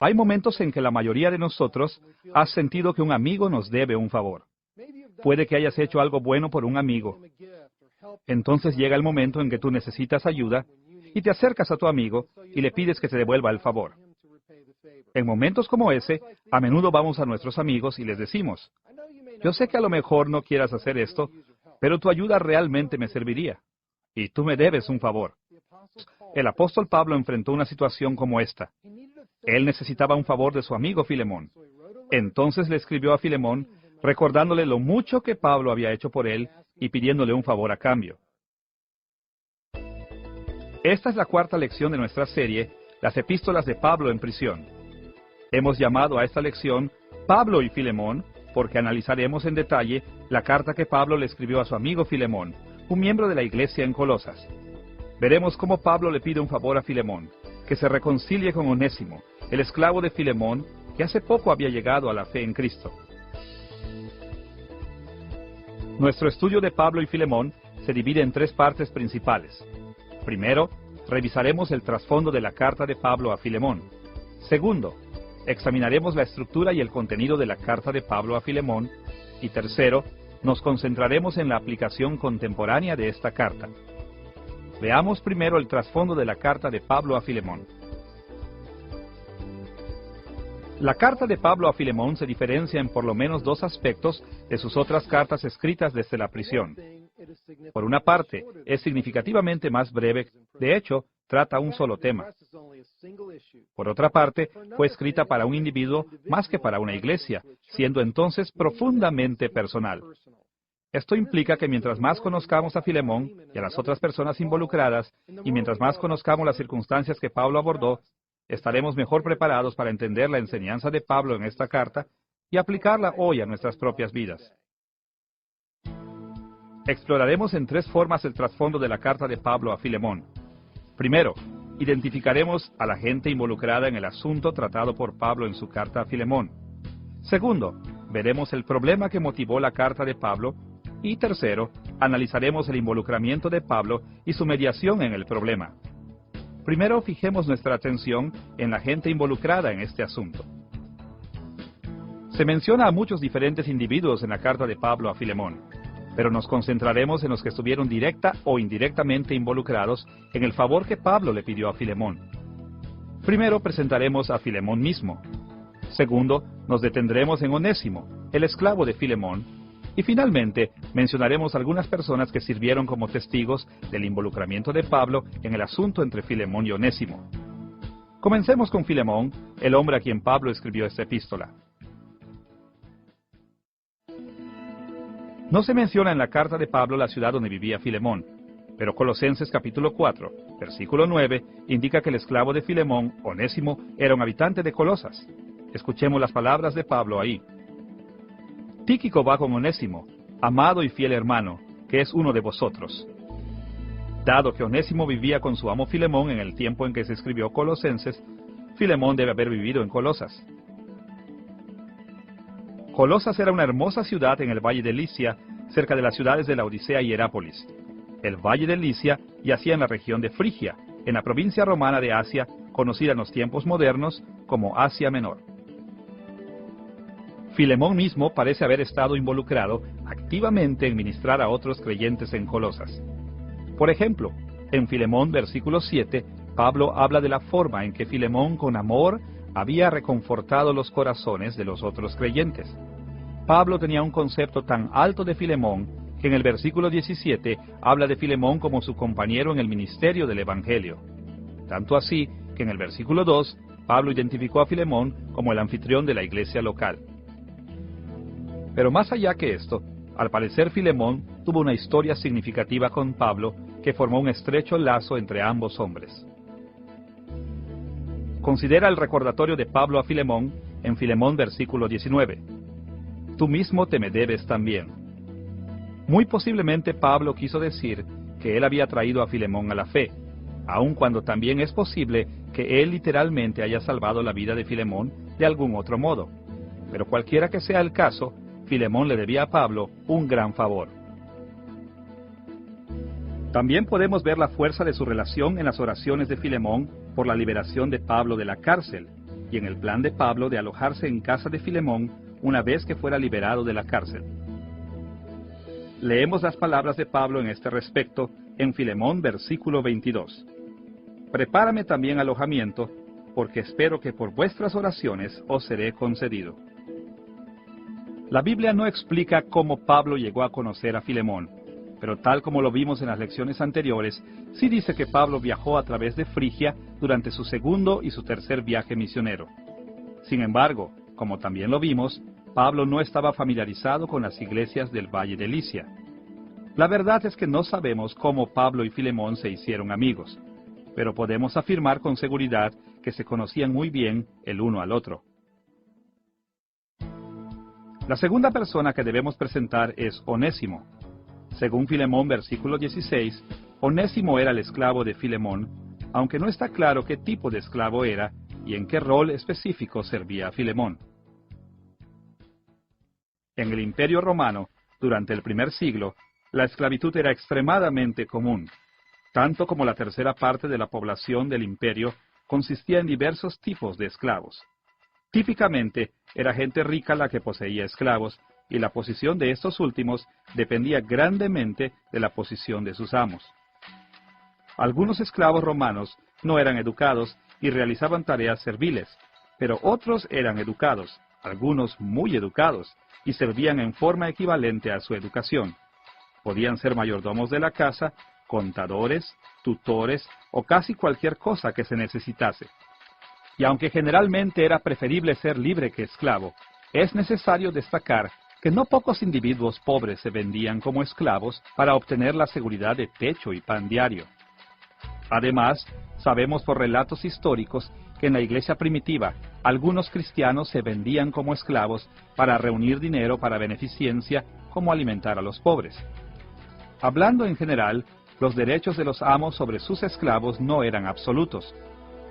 Hay momentos en que la mayoría de nosotros ha sentido que un amigo nos debe un favor. Puede que hayas hecho algo bueno por un amigo. Entonces llega el momento en que tú necesitas ayuda y te acercas a tu amigo y le pides que te devuelva el favor. En momentos como ese, a menudo vamos a nuestros amigos y les decimos, yo sé que a lo mejor no quieras hacer esto, pero tu ayuda realmente me serviría. Y tú me debes un favor. El apóstol Pablo enfrentó una situación como esta. Él necesitaba un favor de su amigo Filemón. Entonces le escribió a Filemón, recordándole lo mucho que Pablo había hecho por él y pidiéndole un favor a cambio. Esta es la cuarta lección de nuestra serie, las epístolas de Pablo en prisión. Hemos llamado a esta lección Pablo y Filemón, porque analizaremos en detalle la carta que Pablo le escribió a su amigo Filemón, un miembro de la iglesia en Colosas. Veremos cómo Pablo le pide un favor a Filemón, que se reconcilie con Onésimo, el esclavo de Filemón, que hace poco había llegado a la fe en Cristo. Nuestro estudio de Pablo y Filemón se divide en tres partes principales. Primero, revisaremos el trasfondo de la carta de Pablo a Filemón. Segundo, examinaremos la estructura y el contenido de la carta de Pablo a Filemón. Y tercero, nos concentraremos en la aplicación contemporánea de esta carta. Veamos primero el trasfondo de la carta de Pablo a Filemón. La carta de Pablo a Filemón se diferencia en por lo menos dos aspectos de sus otras cartas escritas desde la prisión. Por una parte, es significativamente más breve, de hecho, trata un solo tema. Por otra parte, fue escrita para un individuo más que para una iglesia, siendo entonces profundamente personal. Esto implica que mientras más conozcamos a Filemón y a las otras personas involucradas, y mientras más conozcamos las circunstancias que Pablo abordó, estaremos mejor preparados para entender la enseñanza de Pablo en esta carta y aplicarla hoy a nuestras propias vidas. Exploraremos en tres formas el trasfondo de la carta de Pablo a Filemón. Primero, identificaremos a la gente involucrada en el asunto tratado por Pablo en su carta a Filemón. Segundo, veremos el problema que motivó la carta de Pablo. Y tercero, analizaremos el involucramiento de Pablo y su mediación en el problema. Primero, fijemos nuestra atención en la gente involucrada en este asunto. Se menciona a muchos diferentes individuos en la carta de Pablo a Filemón, pero nos concentraremos en los que estuvieron directa o indirectamente involucrados en el favor que Pablo le pidió a Filemón. Primero presentaremos a Filemón mismo. Segundo, nos detendremos en Onésimo, el esclavo de Filemón. Y finalmente, mencionaremos algunas personas que sirvieron como testigos del involucramiento de Pablo en el asunto entre Filemón y Onésimo. Comencemos con Filemón, el hombre a quien Pablo escribió esta epístola. No se menciona en la carta de Pablo la ciudad donde vivía Filemón, pero Colosenses capítulo 4, versículo 9, indica que el esclavo de Filemón, Onésimo, era un habitante de Colosas. Escuchemos las palabras de Pablo ahí. Tíquico va con Onésimo, amado y fiel hermano, que es uno de vosotros. Dado que Onésimo vivía con su amo Filemón en el tiempo en que se escribió Colosenses, Filemón debe haber vivido en Colosas. Colosas era una hermosa ciudad en el valle de Licia, cerca de las ciudades de Laodicea y Herápolis. El valle de Licia yacía en la región de Frigia, en la provincia romana de Asia, conocida en los tiempos modernos como Asia Menor. Filemón mismo parece haber estado involucrado activamente en ministrar a otros creyentes en Colosas. Por ejemplo, en Filemón versículo 7, Pablo habla de la forma en que Filemón con amor había reconfortado los corazones de los otros creyentes. Pablo tenía un concepto tan alto de Filemón que en el versículo 17 habla de Filemón como su compañero en el ministerio del Evangelio. Tanto así que en el versículo 2, Pablo identificó a Filemón como el anfitrión de la iglesia local. Pero más allá que esto, al parecer Filemón tuvo una historia significativa con Pablo que formó un estrecho lazo entre ambos hombres. Considera el recordatorio de Pablo a Filemón en Filemón versículo 19. Tú mismo te me debes también. Muy posiblemente Pablo quiso decir que él había traído a Filemón a la fe, aun cuando también es posible que él literalmente haya salvado la vida de Filemón de algún otro modo. Pero cualquiera que sea el caso, Filemón le debía a Pablo un gran favor. También podemos ver la fuerza de su relación en las oraciones de Filemón por la liberación de Pablo de la cárcel. y en el plan de Pablo de alojarse en casa de Filemón una vez que fuera liberado de la cárcel. Leemos las palabras de Pablo en este respecto en Filemón versículo 22. Prepárame también alojamiento, porque espero que por vuestras oraciones os seré concedido. La Biblia no explica cómo Pablo llegó a conocer a Filemón, pero tal como lo vimos en las lecciones anteriores, sí dice que Pablo viajó a través de Frigia durante su segundo y su tercer viaje misionero. Sin embargo, como también lo vimos, Pablo no estaba familiarizado con las iglesias del Valle de Licia. La verdad es que no sabemos cómo Pablo y Filemón se hicieron amigos, pero podemos afirmar con seguridad que se conocían muy bien el uno al otro. La segunda persona que debemos presentar es Onésimo. Según Filemón versículo 16, Onésimo era el esclavo de Filemón, aunque no está claro qué tipo de esclavo era y en qué rol específico servía a Filemón. En el Imperio Romano, durante el primer siglo, la esclavitud era extremadamente común, tanto como la tercera parte de la población del imperio consistía en diversos tipos de esclavos. Típicamente, era gente rica la que poseía esclavos, y la posición de estos últimos dependía grandemente de la posición de sus amos. Algunos esclavos romanos no eran educados y realizaban tareas serviles, pero otros eran educados, algunos muy educados, y servían en forma equivalente a su educación. Podían ser mayordomos de la casa, contadores, tutores o casi cualquier cosa que se necesitase. Y aunque generalmente era preferible ser libre que esclavo, es necesario destacar que no pocos individuos pobres se vendían como esclavos para obtener la seguridad de techo y pan diario. Además, sabemos por relatos históricos que en la iglesia primitiva, algunos cristianos se vendían como esclavos para reunir dinero para beneficencia como alimentar a los pobres. Hablando en general, los derechos de los amos sobre sus esclavos no eran absolutos.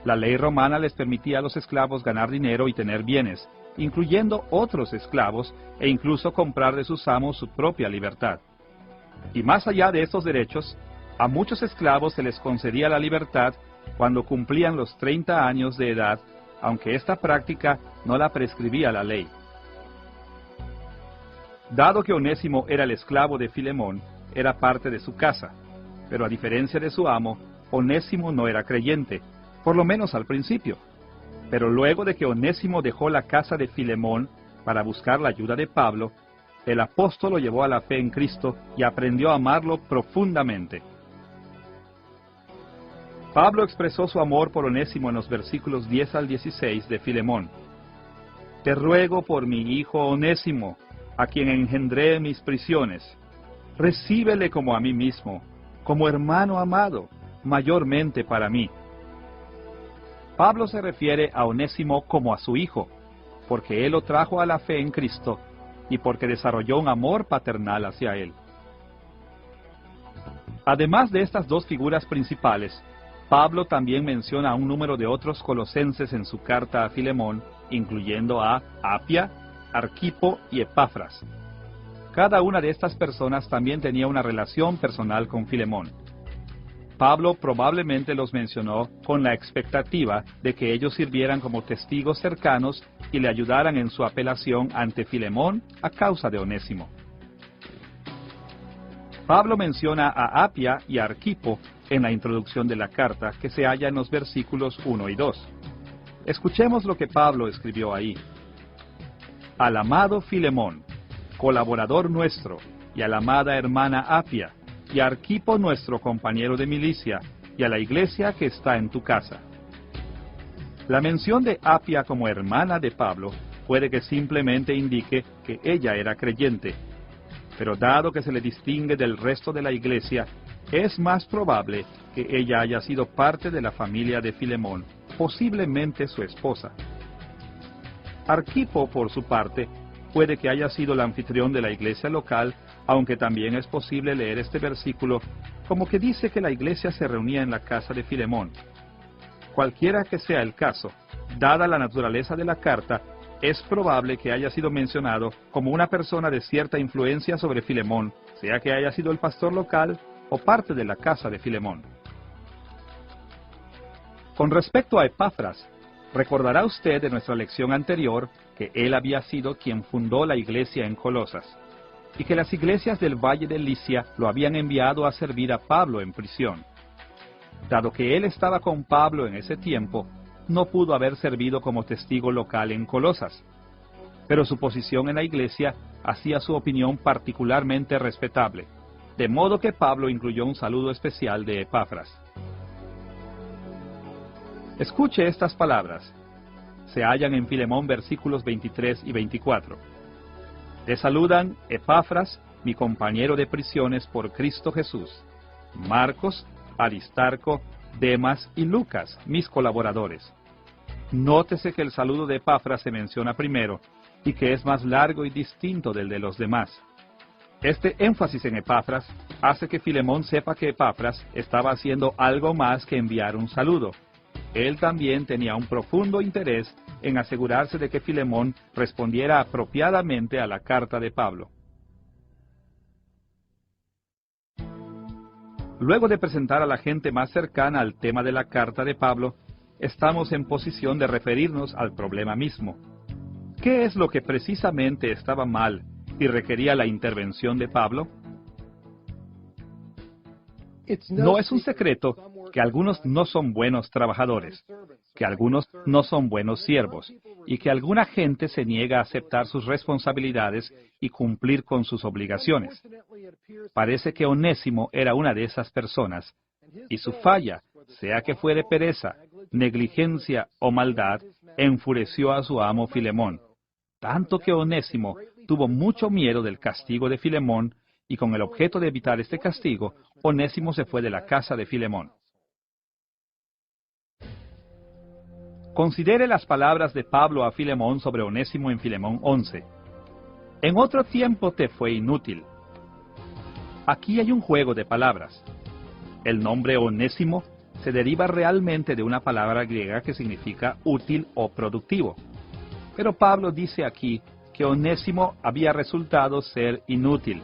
La ley romana les permitía a los esclavos ganar dinero y tener bienes, incluyendo otros esclavos, e incluso comprar de sus amos su propia libertad. Y más allá de estos derechos, a muchos esclavos se les concedía la libertad cuando cumplían los 30 años de edad, aunque esta práctica no la prescribía la ley. Dado que Onésimo era el esclavo de Filemón, era parte de su casa, pero a diferencia de su amo, Onésimo no era creyente, por lo menos al principio. Pero luego de que Onésimo dejó la casa de Filemón para buscar la ayuda de Pablo, el apóstol lo llevó a la fe en Cristo y aprendió a amarlo profundamente. Pablo expresó su amor por Onésimo en los versículos 10 al 16 de Filemón. Te ruego por mi hijo Onésimo, a quien engendré en mis prisiones. Recíbele como a mí mismo, como hermano amado, mayormente para mí. Pablo se refiere a Onésimo como a su hijo, porque él lo trajo a la fe en Cristo y porque desarrolló un amor paternal hacia él. Además de estas dos figuras principales, Pablo también menciona a un número de otros colosenses en su carta a Filemón, incluyendo a Apia, Arquipo y Epafras. Cada una de estas personas también tenía una relación personal con Filemón. Pablo probablemente los mencionó con la expectativa de que ellos sirvieran como testigos cercanos y le ayudaran en su apelación ante Filemón a causa de Onésimo. Pablo menciona a Apia y a Arquipo en la introducción de la carta que se halla en los versículos 1 y 2. Escuchemos lo que Pablo escribió ahí. Al amado Filemón, colaborador nuestro, y a la amada hermana Apia, y a Arquipo nuestro compañero de milicia, y a la iglesia que está en tu casa. La mención de Apia como hermana de Pablo puede que simplemente indique que ella era creyente, pero dado que se le distingue del resto de la iglesia, es más probable que ella haya sido parte de la familia de Filemón, posiblemente su esposa. Arquipo, por su parte, puede que haya sido el anfitrión de la iglesia local, aunque también es posible leer este versículo como que dice que la iglesia se reunía en la casa de Filemón. Cualquiera que sea el caso, dada la naturaleza de la carta, es probable que haya sido mencionado como una persona de cierta influencia sobre Filemón, sea que haya sido el pastor local o parte de la casa de Filemón. Con respecto a Epafras, Recordará usted de nuestra lección anterior que él había sido quien fundó la iglesia en Colosas, y que las iglesias del Valle de Licia lo habían enviado a servir a Pablo en prisión. Dado que él estaba con Pablo en ese tiempo, no pudo haber servido como testigo local en Colosas, pero su posición en la iglesia hacía su opinión particularmente respetable, de modo que Pablo incluyó un saludo especial de Epafras. Escuche estas palabras. Se hallan en Filemón versículos 23 y 24. Te saludan Epafras, mi compañero de prisiones por Cristo Jesús, Marcos, Aristarco, Demas y Lucas, mis colaboradores. Nótese que el saludo de Epafras se menciona primero y que es más largo y distinto del de los demás. Este énfasis en Epafras hace que Filemón sepa que Epafras estaba haciendo algo más que enviar un saludo. Él también tenía un profundo interés en asegurarse de que Filemón respondiera apropiadamente a la carta de Pablo. Luego de presentar a la gente más cercana al tema de la carta de Pablo, estamos en posición de referirnos al problema mismo. ¿Qué es lo que precisamente estaba mal y requería la intervención de Pablo? No es un secreto que algunos no son buenos trabajadores, que algunos no son buenos siervos, y que alguna gente se niega a aceptar sus responsabilidades y cumplir con sus obligaciones. Parece que Onésimo era una de esas personas, y su falla, sea que fuere pereza, negligencia o maldad, enfureció a su amo Filemón, tanto que Onésimo tuvo mucho miedo del castigo de Filemón, y con el objeto de evitar este castigo, Onésimo se fue de la casa de Filemón. Considere las palabras de Pablo a Filemón sobre Onésimo en Filemón 11. En otro tiempo te fue inútil. Aquí hay un juego de palabras. El nombre Onésimo se deriva realmente de una palabra griega que significa útil o productivo. Pero Pablo dice aquí que Onésimo había resultado ser inútil.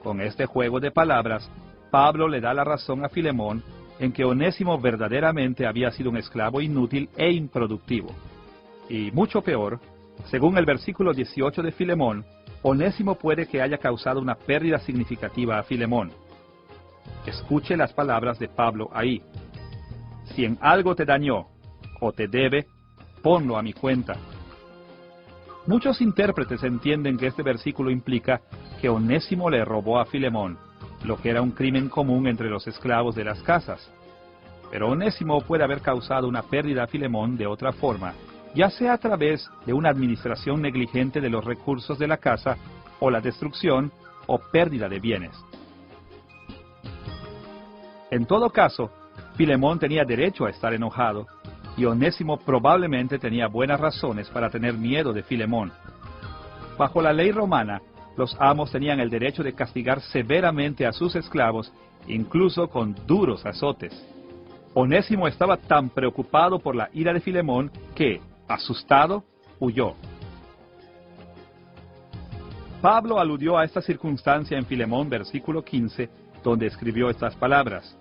Con este juego de palabras, Pablo le da la razón a Filemón en que Onésimo verdaderamente había sido un esclavo inútil e improductivo. Y mucho peor, según el versículo 18 de Filemón, Onésimo puede que haya causado una pérdida significativa a Filemón. Escuche las palabras de Pablo ahí. Si en algo te dañó o te debe, ponlo a mi cuenta. Muchos intérpretes entienden que este versículo implica que Onésimo le robó a Filemón, lo que era un crimen común entre los esclavos de las casas. Pero Onésimo puede haber causado una pérdida a Filemón de otra forma, ya sea a través de una administración negligente de los recursos de la casa, o la destrucción o pérdida de bienes. En todo caso, Filemón tenía derecho a estar enojado, y Onésimo probablemente tenía buenas razones para tener miedo de Filemón. Bajo la ley romana, los amos tenían el derecho de castigar severamente a sus esclavos, incluso con duros azotes. Onésimo estaba tan preocupado por la ira de Filemón que, asustado, huyó. Pablo aludió a esta circunstancia en Filemón versículo 15, donde escribió estas palabras.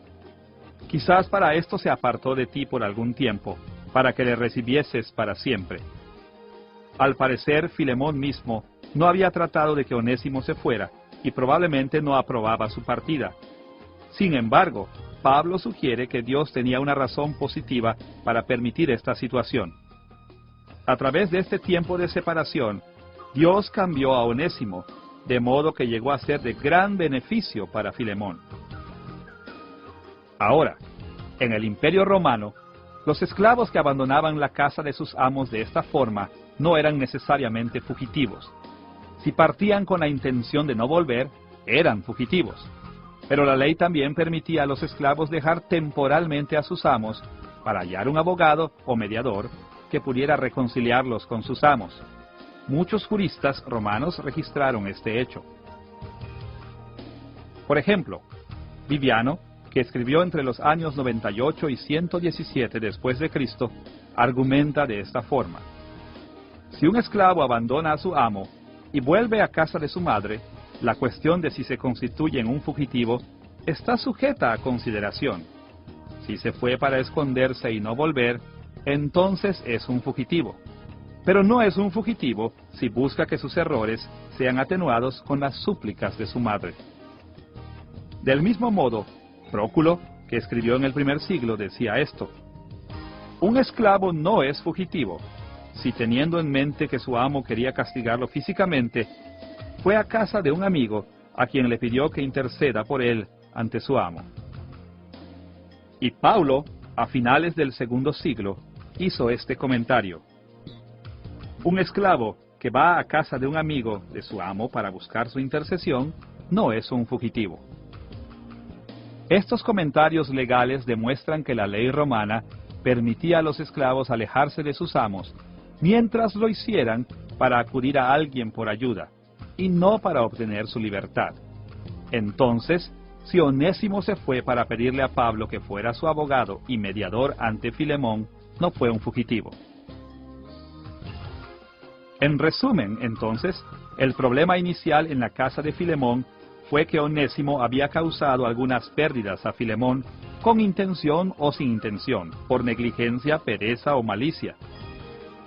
Quizás para esto se apartó de ti por algún tiempo, para que le recibieses para siempre. Al parecer, Filemón mismo no había tratado de que Onésimo se fuera, y probablemente no aprobaba su partida. Sin embargo, Pablo sugiere que Dios tenía una razón positiva para permitir esta situación. A través de este tiempo de separación, Dios cambió a Onésimo, de modo que llegó a ser de gran beneficio para Filemón. Ahora, en el Imperio Romano, los esclavos que abandonaban la casa de sus amos de esta forma no eran necesariamente fugitivos. Si partían con la intención de no volver, eran fugitivos. Pero la ley también permitía a los esclavos dejar temporalmente a sus amos para hallar un abogado o mediador que pudiera reconciliarlos con sus amos. Muchos juristas romanos registraron este hecho. Por ejemplo, Viviano, que escribió entre los años 98 y 117 después de Cristo, argumenta de esta forma. Si un esclavo abandona a su amo y vuelve a casa de su madre, la cuestión de si se constituye en un fugitivo está sujeta a consideración. Si se fue para esconderse y no volver, entonces es un fugitivo. Pero no es un fugitivo si busca que sus errores sean atenuados con las súplicas de su madre. Del mismo modo, Próculo, que escribió en el primer siglo, decía esto: un esclavo no es fugitivo si, teniendo en mente que su amo quería castigarlo físicamente, fue a casa de un amigo a quien le pidió que interceda por él ante su amo. Y Pablo, a finales del segundo siglo, hizo este comentario: un esclavo que va a casa de un amigo de su amo para buscar su intercesión no es un fugitivo. Estos comentarios legales demuestran que la ley romana permitía a los esclavos alejarse de sus amos mientras lo hicieran para acudir a alguien por ayuda, y no para obtener su libertad. Entonces, si Onésimo se fue para pedirle a Pablo que fuera su abogado y mediador ante Filemón, no fue un fugitivo. En resumen, entonces, el problema inicial en la casa de Filemón fue que Onésimo había causado algunas pérdidas a Filemón con intención o sin intención, por negligencia, pereza o malicia.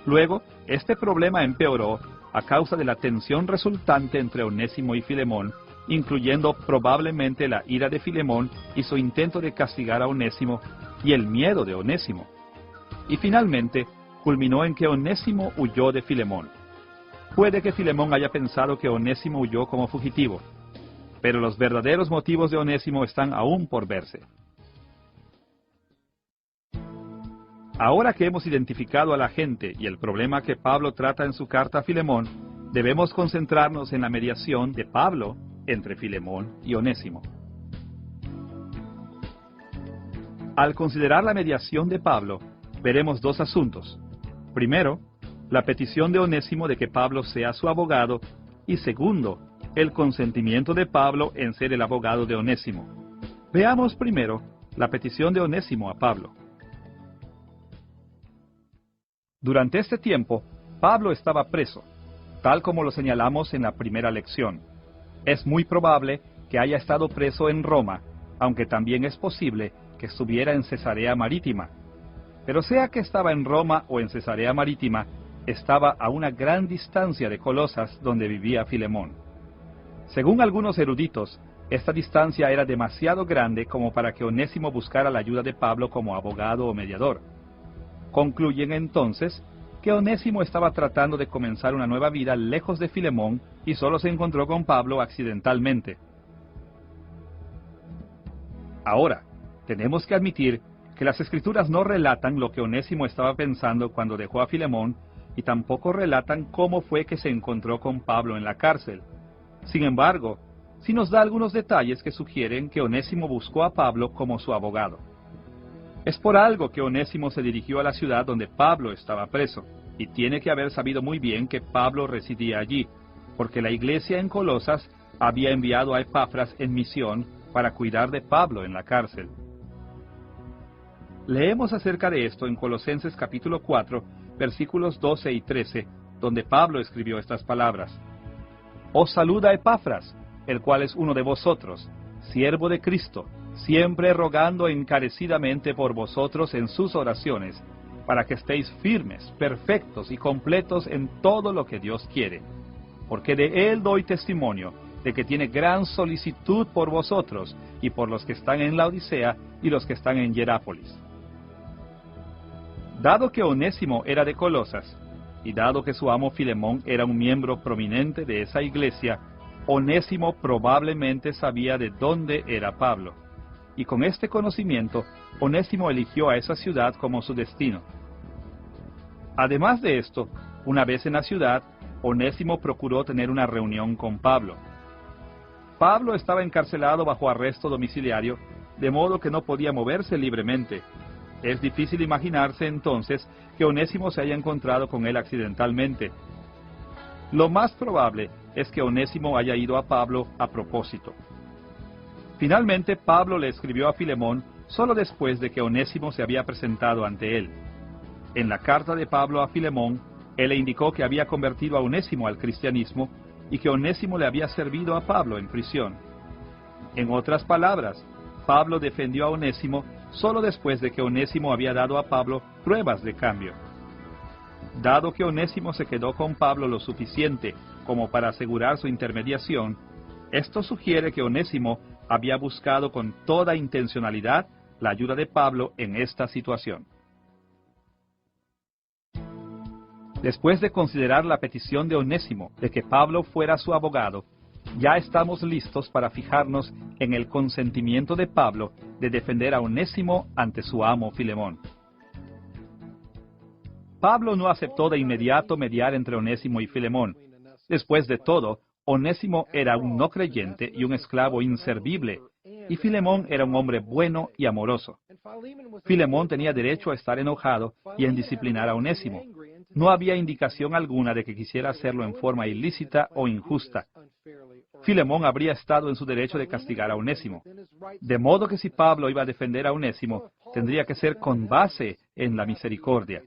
Luego, este problema empeoró a causa de la tensión resultante entre Onésimo y Filemón, incluyendo probablemente la ira de Filemón y su intento de castigar a Onésimo y el miedo de Onésimo. Y finalmente, culminó en que Onésimo huyó de Filemón. Puede que Filemón haya pensado que Onésimo huyó como fugitivo, pero los verdaderos motivos de Onésimo están aún por verse. Ahora que hemos identificado a la gente y el problema que Pablo trata en su carta a Filemón, debemos concentrarnos en la mediación de Pablo entre Filemón y Onésimo. Al considerar la mediación de Pablo, veremos dos asuntos. Primero, la petición de Onésimo de que Pablo sea su abogado, y segundo, el consentimiento de Pablo en ser el abogado de Onésimo. Veamos primero la petición de Onésimo a Pablo. Durante este tiempo, Pablo estaba preso, tal como lo señalamos en la primera lección. Es muy probable que haya estado preso en Roma, aunque también es posible que estuviera en Cesarea Marítima. Pero sea que estaba en Roma o en Cesarea Marítima, estaba a una gran distancia de Colosas, donde vivía Filemón. Según algunos eruditos, esta distancia era demasiado grande como para que Onésimo buscara la ayuda de Pablo como abogado o mediador. Concluyen entonces que Onésimo estaba tratando de comenzar una nueva vida lejos de Filemón y solo se encontró con Pablo accidentalmente. Ahora, tenemos que admitir que las Escrituras no relatan lo que Onésimo estaba pensando cuando dejó a Filemón y tampoco relatan cómo fue que se encontró con Pablo en la cárcel. Sin embargo, sí nos da algunos detalles que sugieren que Onésimo buscó a Pablo como su abogado. Es por algo que Onésimo se dirigió a la ciudad donde Pablo estaba preso, y tiene que haber sabido muy bien que Pablo residía allí, porque la iglesia en Colosas había enviado a Epafras en misión para cuidar de Pablo en la cárcel. Leemos acerca de esto en Colosenses capítulo 4, versículos 12 y 13, donde Pablo escribió estas palabras: Os saluda Epafras, el cual es uno de vosotros, siervo de Cristo, siempre rogando encarecidamente por vosotros en sus oraciones, para que estéis firmes, perfectos y completos en todo lo que Dios quiere. Porque de Él doy testimonio, de que tiene gran solicitud por vosotros, y por los que están en Laodicea y los que están en Hierápolis. Dado que Onésimo era de Colosas, y dado que su amo Filemón era un miembro prominente de esa iglesia, Onésimo probablemente sabía de dónde era Pablo. Y con este conocimiento, Onésimo eligió a esa ciudad como su destino. Además de esto, una vez en la ciudad, Onésimo procuró tener una reunión con Pablo. Pablo estaba encarcelado bajo arresto domiciliario, de modo que no podía moverse libremente. Es difícil imaginarse entonces que Onésimo se haya encontrado con él accidentalmente. Lo más probable es que Onésimo haya ido a Pablo a propósito. Finalmente, Pablo le escribió a Filemón solo después de que Onésimo se había presentado ante él. En la carta de Pablo a Filemón, él le indicó que había convertido a Onésimo al cristianismo y que Onésimo le había servido a Pablo en prisión. En otras palabras, Pablo defendió a Onésimo solo después de que Onésimo había dado a Pablo pruebas de cambio. Dado que Onésimo se quedó con Pablo lo suficiente como para asegurar su intermediación, esto sugiere que Onésimo había buscado con toda intencionalidad la ayuda de Pablo en esta situación. Después de considerar la petición de Onésimo de que Pablo fuera su abogado, ya estamos listos para fijarnos en el consentimiento de Pablo de defender a Onésimo ante su amo Filemón. Pablo no aceptó de inmediato mediar entre Onésimo y Filemón. Después de todo, Onésimo era un no creyente y un esclavo inservible, y Filemón era un hombre bueno y amoroso. Filemón tenía derecho a estar enojado y en disciplinar a Onésimo. No había indicación alguna de que quisiera hacerlo en forma ilícita o injusta. Filemón habría estado en su derecho de castigar a Onésimo. De modo que si Pablo iba a defender a Onésimo, tendría que ser con base en la misericordia.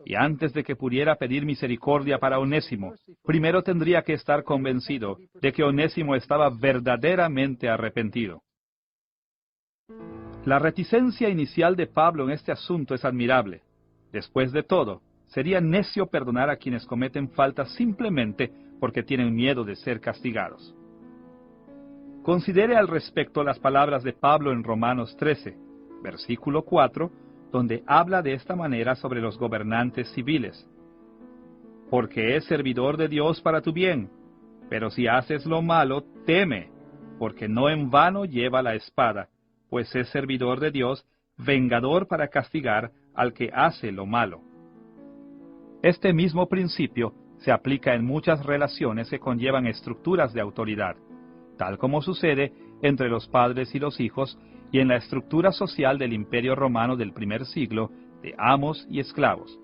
Y antes de que pudiera pedir misericordia para Onésimo, primero tendría que estar convencido de que Onésimo estaba verdaderamente arrepentido. La reticencia inicial de Pablo en este asunto es admirable. Después de todo, sería necio perdonar a quienes cometen faltas simplemente porque tienen miedo de ser castigados. Considere al respecto las palabras de Pablo en Romanos 13, versículo 4, donde habla de esta manera sobre los gobernantes civiles. Porque es servidor de Dios para tu bien, pero si haces lo malo, teme, porque no en vano lleva la espada, pues es servidor de Dios, vengador para castigar al que hace lo malo. Este mismo principio se aplica en muchas relaciones que conllevan estructuras de autoridad, tal como sucede entre los padres y los hijos y en la estructura social del Imperio Romano del primer siglo de amos y esclavos.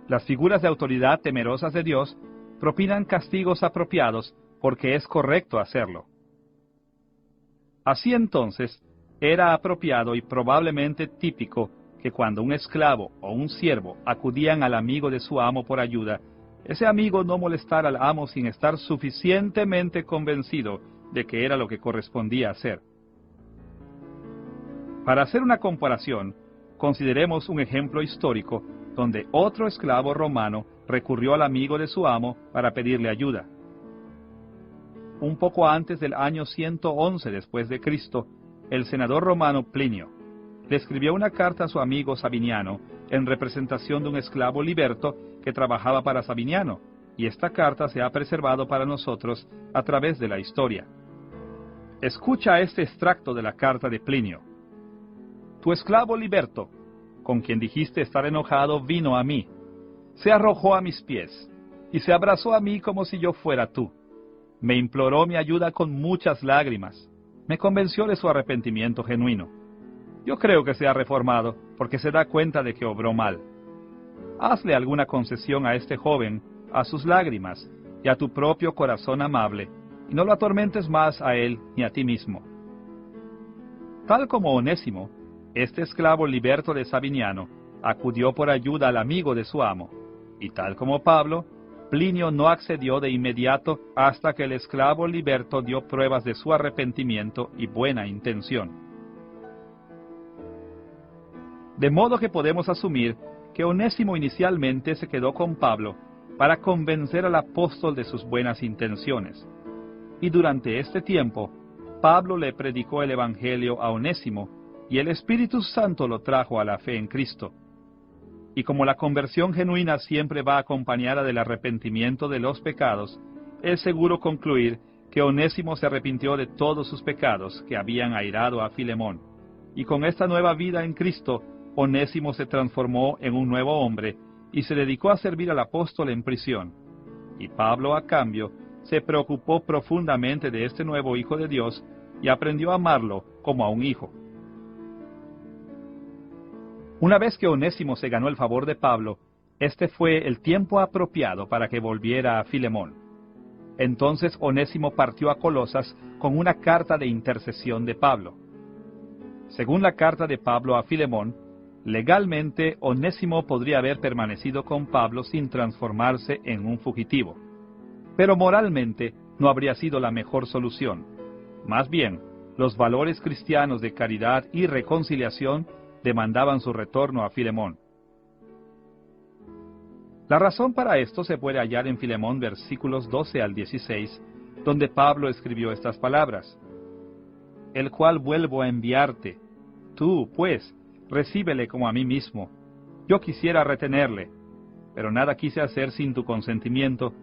Las figuras de autoridad temerosas de Dios propinan castigos apropiados porque es correcto hacerlo. Así entonces, era apropiado y probablemente típico que cuando un esclavo o un siervo acudían al amigo de su amo por ayuda, ese amigo no molestara al amo sin estar suficientemente convencido de que era lo que correspondía hacer. Para hacer una comparación, consideremos un ejemplo histórico donde otro esclavo romano recurrió al amigo de su amo para pedirle ayuda. Un poco antes del año 111 después de Cristo, el senador romano Plinio le escribió una carta a su amigo Sabiniano en representación de un esclavo liberto que trabajaba para Sabiniano, y esta carta se ha preservado para nosotros a través de la historia. Escucha este extracto de la carta de Plinio. Tu esclavo liberto, con quien dijiste estar enojado, vino a mí, se arrojó a mis pies, y se abrazó a mí como si yo fuera tú. Me imploró mi ayuda con muchas lágrimas. Me convenció de su arrepentimiento genuino. Yo creo que se ha reformado, porque se da cuenta de que obró mal. Hazle alguna concesión a este joven, a sus lágrimas, y a tu propio corazón amable, y no lo atormentes más a él ni a ti mismo. Tal como Onésimo, este esclavo liberto de Sabiniano acudió por ayuda al amigo de su amo, y tal como Pablo, Plinio no accedió de inmediato hasta que el esclavo liberto dio pruebas de su arrepentimiento y buena intención. De modo que podemos asumir que Onésimo inicialmente se quedó con Pablo para convencer al apóstol de sus buenas intenciones. Y durante este tiempo, Pablo le predicó el Evangelio a Onésimo, y el Espíritu Santo lo trajo a la fe en Cristo. Y como la conversión genuina siempre va acompañada del arrepentimiento de los pecados, es seguro concluir que Onésimo se arrepintió de todos sus pecados que habían airado a Filemón. Y con esta nueva vida en Cristo, Onésimo se transformó en un nuevo hombre y se dedicó a servir al apóstol en prisión. Y Pablo, a cambio, se preocupó profundamente de este nuevo Hijo de Dios y aprendió a amarlo como a un hijo. Una vez que Onésimo se ganó el favor de Pablo, este fue el tiempo apropiado para que volviera a Filemón. Entonces Onésimo partió a Colosas con una carta de intercesión de Pablo. Según la carta de Pablo a Filemón, legalmente Onésimo podría haber permanecido con Pablo sin transformarse en un fugitivo. Pero moralmente no habría sido la mejor solución. Más bien, Los valores cristianos de caridad y reconciliación demandaban su retorno a Filemón. La razón para esto se puede hallar en Filemón versículos 12 al 16, donde Pablo escribió estas palabras: el cual vuelvo a enviarte. Tú, pues, recíbele como a mí mismo. Yo quisiera retenerle, pero nada quise hacer sin tu consentimiento,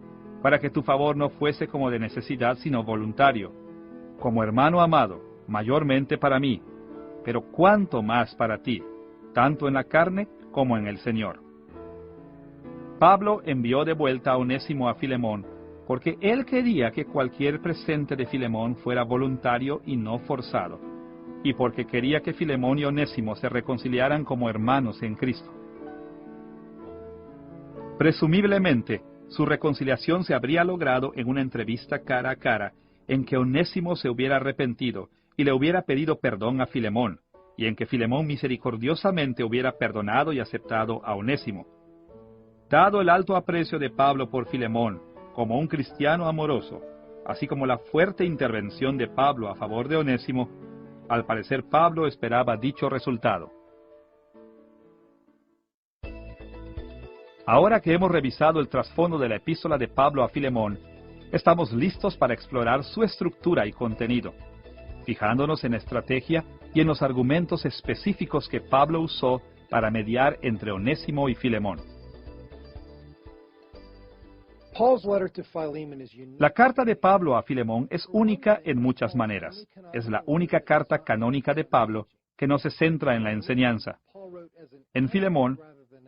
para que tu favor no fuese como de necesidad, sino voluntario, como hermano amado, mayormente para mí, pero cuánto más para ti, tanto en la carne como en el Señor. Pablo envió de vuelta a Onésimo a Filemón, porque él quería que cualquier presente de Filemón fuera voluntario y no forzado, y porque quería que Filemón y Onésimo se reconciliaran como hermanos en Cristo. Presumiblemente, su reconciliación se habría logrado en una entrevista cara a cara, en que Onésimo se hubiera arrepentido y le hubiera pedido perdón a Filemón, y en que Filemón misericordiosamente hubiera perdonado y aceptado a Onésimo. Dado el alto aprecio de Pablo por Filemón, como un cristiano amoroso, así como la fuerte intervención de Pablo a favor de Onésimo, al parecer Pablo esperaba dicho resultado. Ahora que hemos revisado el trasfondo de la epístola de Pablo a Filemón, estamos listos para explorar su estructura y contenido, fijándonos en la estrategia y en los argumentos específicos que Pablo usó para mediar entre Onésimo y Filemón. La carta de Pablo a Filemón es única en muchas maneras. Es la única carta canónica de Pablo que no se centra en la enseñanza. En Filemón,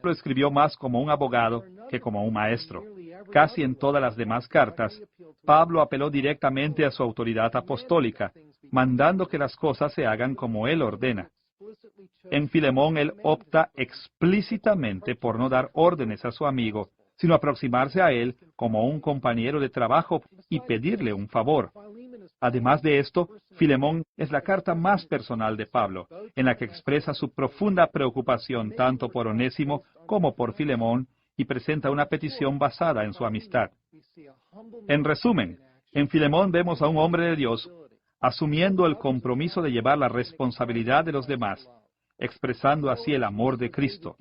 lo escribió más como un abogado que como un maestro. Casi en todas las demás cartas, Pablo apeló directamente a su autoridad apostólica, mandando que las cosas se hagan como él ordena. En Filemón él opta explícitamente por no dar órdenes a su amigo, sino aproximarse a él como un compañero de trabajo y pedirle un favor. Además de esto, Filemón es la carta más personal de Pablo, en la que expresa su profunda preocupación tanto por Onésimo como por Filemón y presenta una petición basada en su amistad. En resumen, en Filemón vemos a un hombre de Dios asumiendo el compromiso de llevar la responsabilidad de los demás, expresando así el amor de Cristo.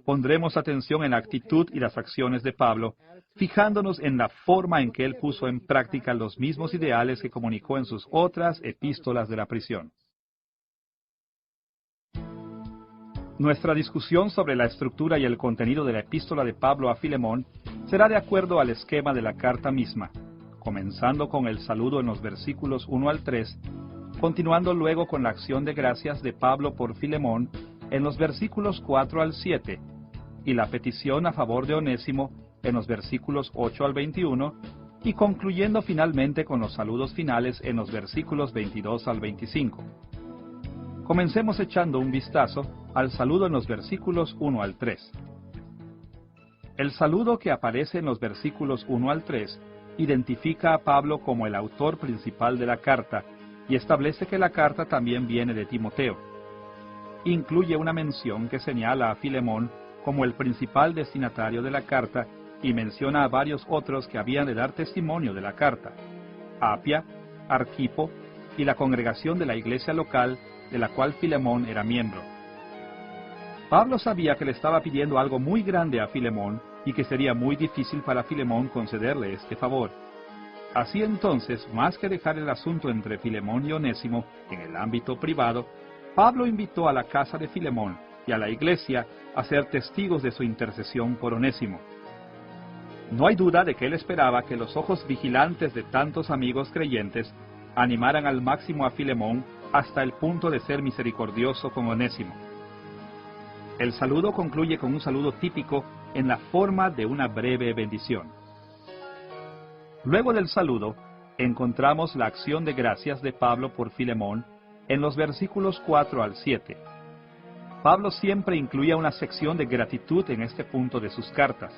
Pondremos atención en la actitud y las acciones de Pablo, fijándonos en la forma en que él puso en práctica los mismos ideales que comunicó en sus otras epístolas de la prisión. Nuestra discusión sobre la estructura y el contenido de la epístola de Pablo a Filemón será de acuerdo al esquema de la carta misma, comenzando con el saludo en los versículos 1 al 3, continuando luego con la acción de gracias de Pablo por Filemón en los versículos 4 al 7, y la petición a favor de Onésimo en los versículos 8 al 21, y concluyendo finalmente con los saludos finales en los versículos 22 al 25. Comencemos echando un vistazo al saludo en los versículos 1 al 3. El saludo que aparece en los versículos 1 al 3 identifica a Pablo como el autor principal de la carta y establece que la carta también viene de Timoteo. Incluye una mención que señala a Filemón como el principal destinatario de la carta y menciona a varios otros que habían de dar testimonio de la carta: Apia, Arquipo y la congregación de la iglesia local de la cual Filemón era miembro. Pablo sabía que le estaba pidiendo algo muy grande a Filemón y que sería muy difícil para Filemón concederle este favor. Así entonces, más que dejar el asunto entre Filemón y Onésimo en el ámbito privado, Pablo invitó a la casa de Filemón y a la iglesia a ser testigos de su intercesión por Onésimo. No hay duda de que él esperaba que los ojos vigilantes de tantos amigos creyentes animaran al máximo a Filemón hasta el punto de ser misericordioso con Onésimo. El saludo concluye con un saludo típico en la forma de una breve bendición. Luego del saludo, encontramos la acción de gracias de Pablo por Filemón en los versículos 4 al 7. Pablo siempre incluía una sección de gratitud en este punto de sus cartas.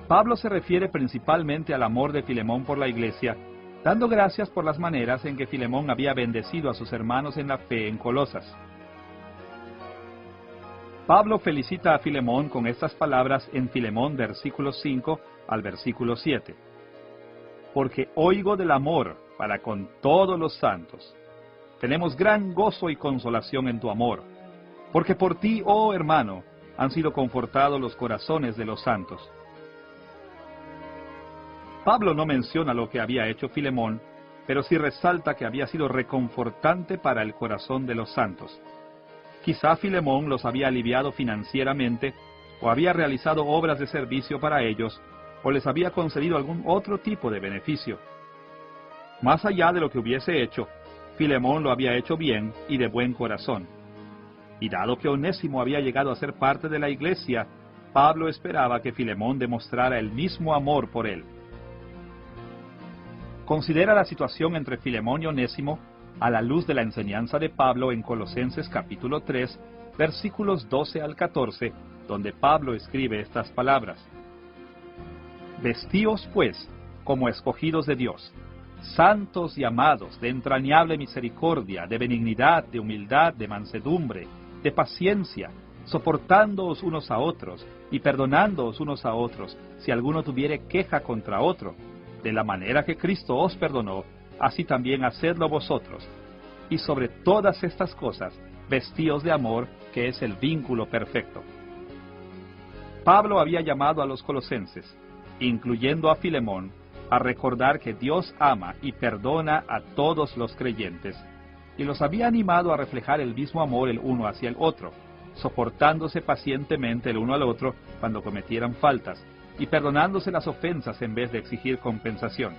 Pablo se refiere principalmente al amor de Filemón por la iglesia, dando gracias por las maneras en que Filemón había bendecido a sus hermanos en la fe en Colosas. Pablo felicita a Filemón con estas palabras en Filemón versículos 5 al versículo 7. Porque oigo del amor para con todos los santos, tenemos gran gozo y consolación en tu amor, porque por ti, oh hermano, han sido confortados los corazones de los santos. Pablo no menciona lo que había hecho Filemón, pero sí resalta que había sido reconfortante para el corazón de los santos. Quizá Filemón los había aliviado financieramente, o había realizado obras de servicio para ellos, o les había concedido algún otro tipo de beneficio. Más allá de lo que hubiese hecho, Filemón lo había hecho bien y de buen corazón. Y dado que Onésimo había llegado a ser parte de la iglesia, Pablo esperaba que Filemón demostrara el mismo amor por él. Considera la situación entre Filemón y Onésimo a la luz de la enseñanza de Pablo en Colosenses capítulo 3, versículos 12 al 14, donde Pablo escribe estas palabras: Vestíos, pues, como escogidos de Dios, santos y amados, de entrañable misericordia, de benignidad, de humildad, de mansedumbre, de paciencia, soportándoos unos a otros, y perdonándoos unos a otros, si alguno tuviere queja contra otro. De la manera que Cristo os perdonó, así también hacedlo vosotros. Y sobre todas estas cosas, vestíos de amor, que es el vínculo perfecto. Pablo había llamado a los colosenses, incluyendo a Filemón, a recordar que Dios ama y perdona a todos los creyentes, y los había animado a reflejar el mismo amor el uno hacia el otro, soportándose pacientemente el uno al otro cuando cometieran faltas, y perdonándose las ofensas en vez de exigir compensación.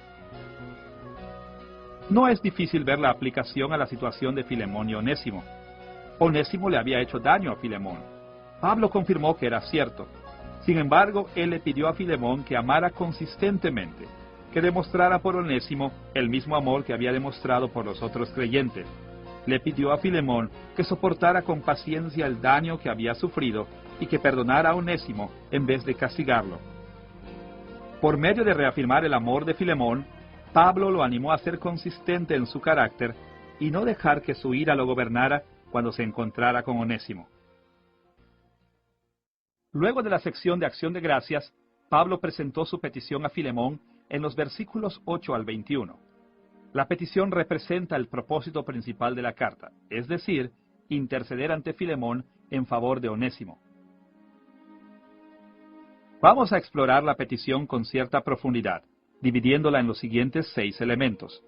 No es difícil ver la aplicación a la situación de Filemón y Onésimo. Onésimo le había hecho daño a Filemón. Pablo confirmó que era cierto. Sin embargo, él le pidió a Filemón que amara consistentemente, que demostrara por Onésimo el mismo amor que había demostrado por los otros creyentes. Le pidió a Filemón que soportara con paciencia el daño que había sufrido y que perdonara a Onésimo en vez de castigarlo. Por medio de reafirmar el amor de Filemón, Pablo lo animó a ser consistente en su carácter y no dejar que su ira lo gobernara cuando se encontrara con Onésimo. Luego de la sección de acción de gracias, Pablo presentó su petición a Filemón en los versículos 8 al 21. La petición representa el propósito principal de la carta, es decir, interceder ante Filemón en favor de Onésimo. Vamos a explorar la petición con cierta profundidad, dividiéndola en los siguientes 6 elementos.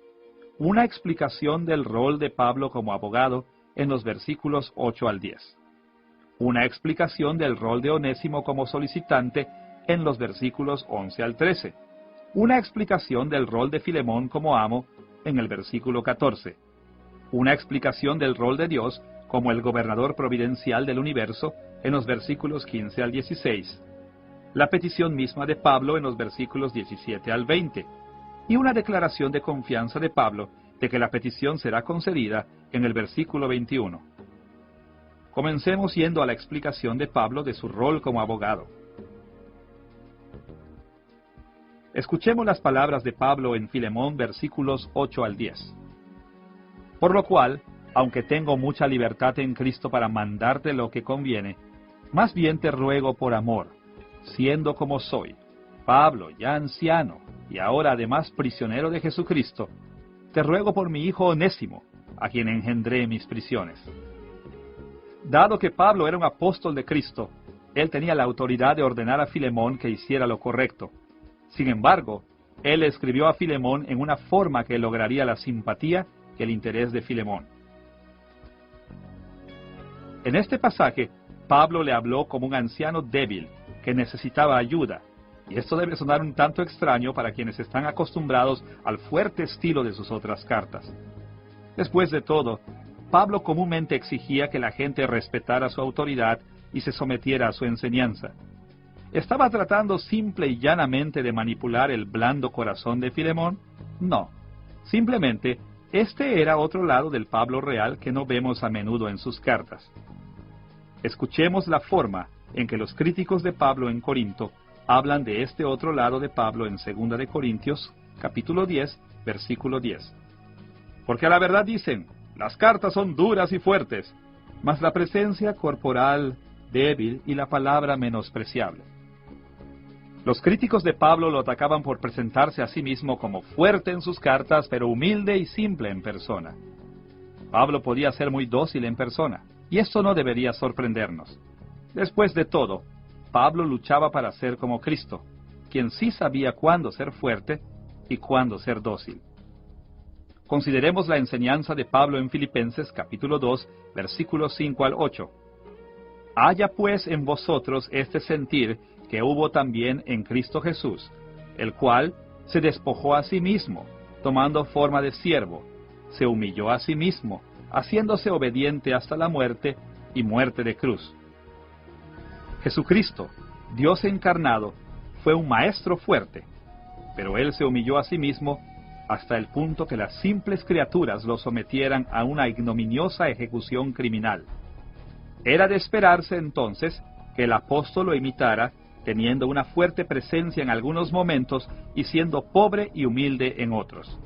Una explicación del rol de Pablo como abogado en los versículos 8 al 10. Una explicación del rol de Onésimo como solicitante en los versículos 11 al 13. Una explicación del rol de Filemón como amo en el versículo 14. Una explicación del rol de Dios como el gobernador providencial del universo en los versículos 15 al 16. La petición misma de Pablo en los versículos 17 al 20. Y una declaración de confianza de Pablo de que la petición será concedida en el versículo 21. Comencemos yendo a la explicación de Pablo de su rol como abogado. Escuchemos las palabras de Pablo en Filemón, versículos 8 al 10. Por lo cual, aunque tengo mucha libertad en Cristo para mandarte lo que conviene, más bien te ruego por amor, siendo como soy, Pablo, ya anciano, y ahora además prisionero de Jesucristo, te ruego por mi hijo Onésimo, a quien engendré mis prisiones. Dado que Pablo era un apóstol de Cristo, él tenía la autoridad de ordenar a Filemón que hiciera lo correcto. Sin embargo, él escribió a Filemón en una forma que lograría la simpatía y el interés de Filemón. En este pasaje, Pablo le habló como un anciano débil que necesitaba ayuda, y esto debe sonar un tanto extraño para quienes están acostumbrados al fuerte estilo de sus otras cartas. Después de todo, Pablo comúnmente exigía que la gente respetara su autoridad y se sometiera a su enseñanza. ¿Estaba tratando simple y llanamente de manipular el blando corazón de Filemón? No. Simplemente, este era otro lado del Pablo real que no vemos a menudo en sus cartas. Escuchemos la forma en que los críticos de Pablo en Corinto hablan de este otro lado de Pablo en 2 de Corintios, capítulo 10, versículo 10. Porque a la verdad dicen, las cartas son duras y fuertes, mas la presencia corporal débil y la palabra menospreciable. Los críticos de Pablo lo atacaban por presentarse a sí mismo como fuerte en sus cartas, pero humilde y simple en persona. Pablo podía ser muy dócil en persona, y esto no debería sorprendernos. Después de todo, Pablo luchaba para ser como Cristo, quien sí sabía cuándo ser fuerte y cuándo ser dócil. Consideremos la enseñanza de Pablo en Filipenses capítulo 2, versículos 5 al 8. Haya pues en vosotros este sentir que hubo también en Cristo Jesús, el cual se despojó a sí mismo, tomando forma de siervo, se humilló a sí mismo, haciéndose obediente hasta la muerte y muerte de cruz. Jesucristo, Dios encarnado, fue un maestro fuerte, pero Él se humilló a sí mismo hasta el punto que las simples criaturas lo sometieran a una ignominiosa ejecución criminal. Era de esperarse entonces que el apóstol lo imitara, teniendo una fuerte presencia en algunos momentos y siendo pobre y humilde en otros.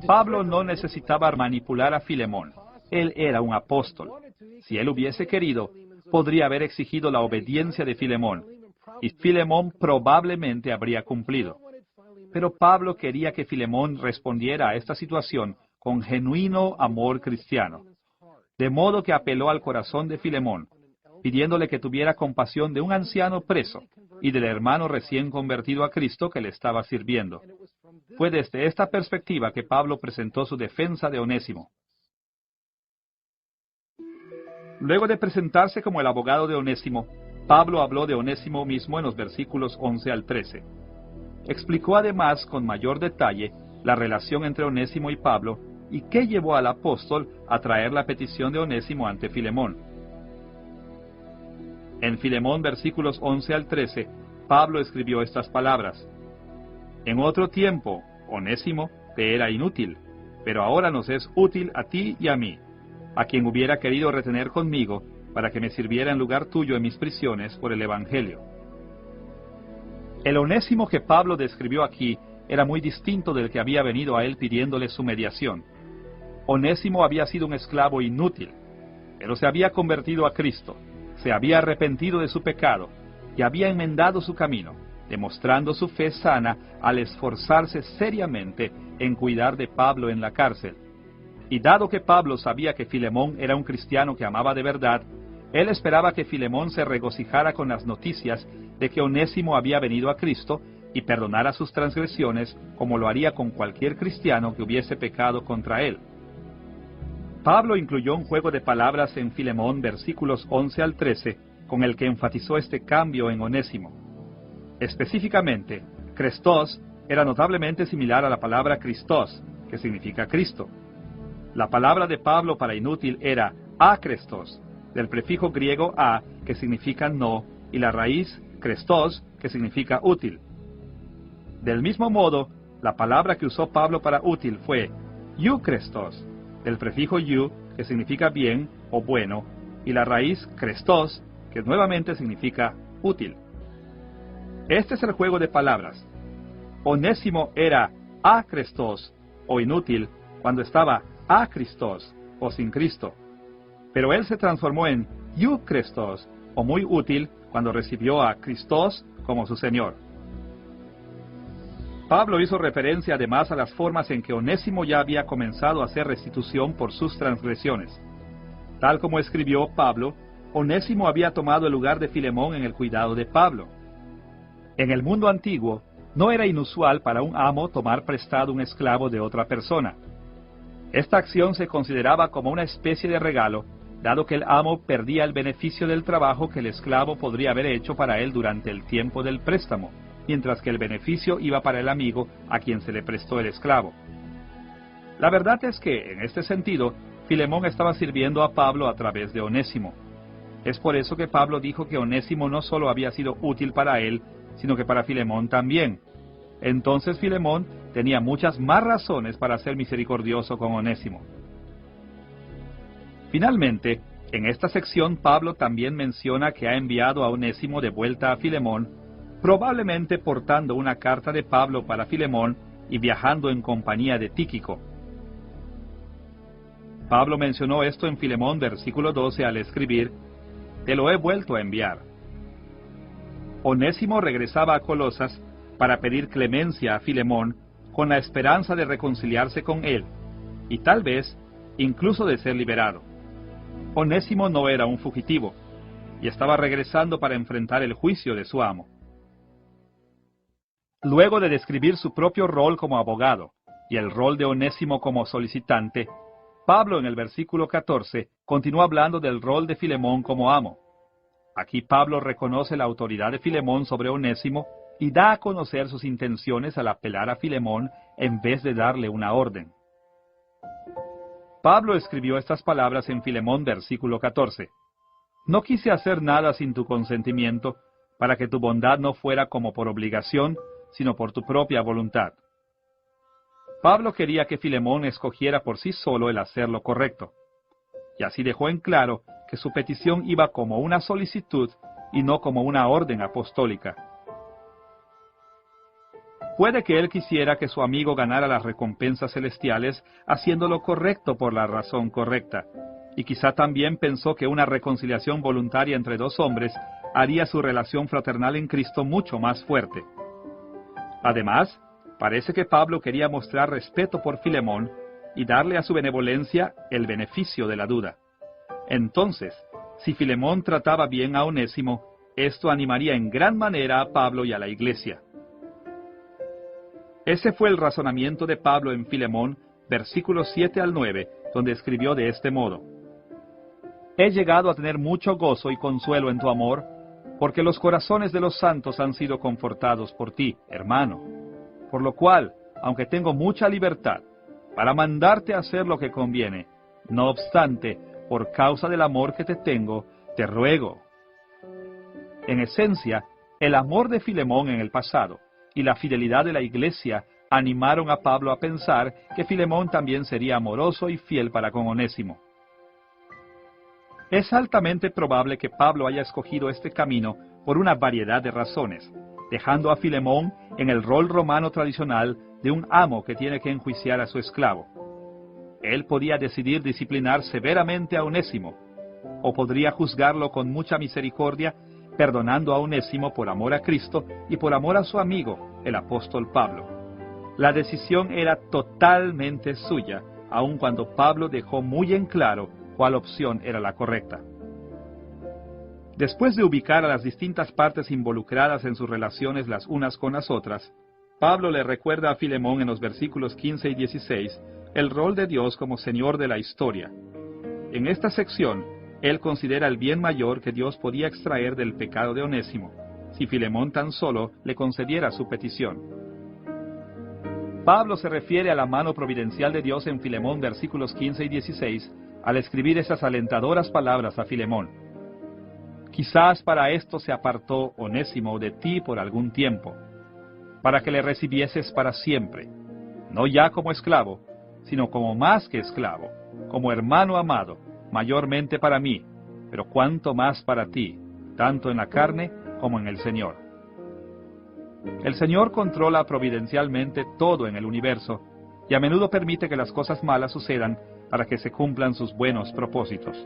Pablo no necesitaba manipular a Filemón. Él era un apóstol. Si él hubiese querido, podría haber exigido la obediencia de Filemón, y Filemón probablemente habría cumplido. Pero Pablo quería que Filemón respondiera a esta situación con genuino amor cristiano, de modo que apeló al corazón de Filemón, pidiéndole que tuviera compasión de un anciano preso y del hermano recién convertido a Cristo que le estaba sirviendo. Fue desde esta perspectiva que Pablo presentó su defensa de Onésimo. Luego de presentarse como el abogado de Onésimo, Pablo habló de Onésimo mismo en los versículos 11 al 13. Explicó además con mayor detalle la relación entre Onésimo y Pablo y qué llevó al apóstol a traer la petición de Onésimo ante Filemón. En Filemón versículos 11 al 13, Pablo escribió estas palabras: En otro tiempo, Onésimo te era inútil, pero ahora nos es útil a ti y a mí, a quien hubiera querido retener conmigo, para que me sirviera en lugar tuyo en mis prisiones por el Evangelio. El Onésimo que Pablo describió aquí era muy distinto del que había venido a él pidiéndole su mediación. Onésimo había sido un esclavo inútil, pero se había convertido a Cristo, se había arrepentido de su pecado y había enmendado su camino, demostrando su fe sana al esforzarse seriamente en cuidar de Pablo en la cárcel. Y dado que Pablo sabía que Filemón era un cristiano que amaba de verdad, él esperaba que Filemón se regocijara con las noticias de que Onésimo había venido a Cristo y perdonara sus transgresiones como lo haría con cualquier cristiano que hubiese pecado contra él. Pablo incluyó un juego de palabras en Filemón versículos 11 al 13, con el que enfatizó este cambio en Onésimo. Específicamente, Crestos era notablemente similar a la palabra Christos, que significa Cristo. La palabra de Pablo para inútil era akrestos, del prefijo griego a, que significa no, y la raíz Crestos, que significa útil. Del mismo modo, la palabra que usó Pablo para útil fue eukrestos, del prefijo eu, que significa bien o bueno, y la raíz Crestos, que nuevamente significa útil. Este es el juego de palabras. Onésimo era akrestos, o inútil, cuando estaba akristos, o sin Cristo. Pero él se transformó en eukrestos, o muy útil, cuando recibió a Christos como su Señor. Pablo hizo referencia además a las formas en que Onésimo ya había comenzado a hacer restitución por sus transgresiones. Tal como escribió Pablo, Onésimo había tomado el lugar de Filemón en el cuidado de Pablo. En el mundo antiguo, no era inusual para un amo tomar prestado un esclavo de otra persona. Esta acción se consideraba como una especie de regalo, dado que el amo perdía el beneficio del trabajo que el esclavo podría haber hecho para él durante el tiempo del préstamo, mientras que el beneficio iba para el amigo a quien se le prestó el esclavo. La verdad es que, en este sentido, Filemón estaba sirviendo a Pablo a través de Onésimo. Es por eso que Pablo dijo que Onésimo no solo había sido útil para él, sino que para Filemón también. Entonces Filemón tenía muchas más razones para ser misericordioso con Onésimo. Finalmente, en esta sección Pablo también menciona que ha enviado a Onésimo de vuelta a Filemón, probablemente portando una carta de Pablo para Filemón y viajando en compañía de Tíquico. Pablo mencionó esto en Filemón versículo 12 al escribir: «Te lo he vuelto a enviar». Onésimo regresaba a Colosas para pedir clemencia a Filemón con la esperanza de reconciliarse con él, y tal vez incluso de ser liberado. Onésimo no era un fugitivo, y estaba regresando para enfrentar el juicio de su amo. Luego de describir su propio rol como abogado y el rol de Onésimo como solicitante, Pablo en el versículo 14 continúa hablando del rol de Filemón como amo. Aquí Pablo reconoce la autoridad de Filemón sobre Onésimo y da a conocer sus intenciones al apelar a Filemón en vez de darle una orden. Pablo escribió estas palabras en Filemón versículo 14. No quise hacer nada sin tu consentimiento, para que tu bondad no fuera como por obligación, sino por tu propia voluntad. Pablo quería que Filemón escogiera por sí solo el hacer lo correcto, y así dejó en claro que su petición iba como una solicitud y no como una orden apostólica. Puede que él quisiera que su amigo ganara las recompensas celestiales haciendo lo correcto por la razón correcta, y quizá también pensó que una reconciliación voluntaria entre dos hombres haría su relación fraternal en Cristo mucho más fuerte. Además, parece que Pablo quería mostrar respeto por Filemón y darle a su benevolencia el beneficio de la duda. Entonces, si Filemón trataba bien a Onésimo, esto animaría en gran manera a Pablo y a la iglesia. Ese fue el razonamiento de Pablo en Filemón, versículos 7 al 9, donde escribió de este modo: He llegado a tener mucho gozo y consuelo en tu amor, porque los corazones de los santos han sido confortados por ti, hermano. Por lo cual, aunque tengo mucha libertad para mandarte a hacer lo que conviene, no obstante, por causa del amor que te tengo, te ruego. En esencia, el amor de Filemón en el pasado y la fidelidad de la iglesia animaron a Pablo a pensar que Filemón también sería amoroso y fiel para con Onésimo. Es altamente probable que Pablo haya escogido este camino por una variedad de razones, dejando a Filemón en el rol romano tradicional de un amo que tiene que enjuiciar a su esclavo. Él podía decidir disciplinar severamente a Onésimo, o podría juzgarlo con mucha misericordia, perdonando a Onésimo por amor a Cristo y por amor a su amigo, el apóstol Pablo. La decisión era totalmente suya, aun cuando Pablo dejó muy en claro cuál opción era la correcta. Después de ubicar a las distintas partes involucradas en sus relaciones las unas con las otras, Pablo le recuerda a Filemón en los versículos 15 y 16 el rol de Dios como Señor de la historia. En esta sección, él considera el bien mayor que Dios podía extraer del pecado de Onésimo, si Filemón tan solo le concediera su petición. Pablo se refiere a la mano providencial de Dios en Filemón versículos 15 y 16 al escribir esas alentadoras palabras a Filemón. Quizás para esto se apartó Onésimo de ti por algún tiempo, para que le recibieses para siempre, no ya como esclavo, sino como más que esclavo, como hermano amado, mayormente para mí, pero cuanto más para ti, tanto en la carne como en el Señor. El Señor controla providencialmente todo en el universo, y a menudo permite que las cosas malas sucedan para que se cumplan sus buenos propósitos.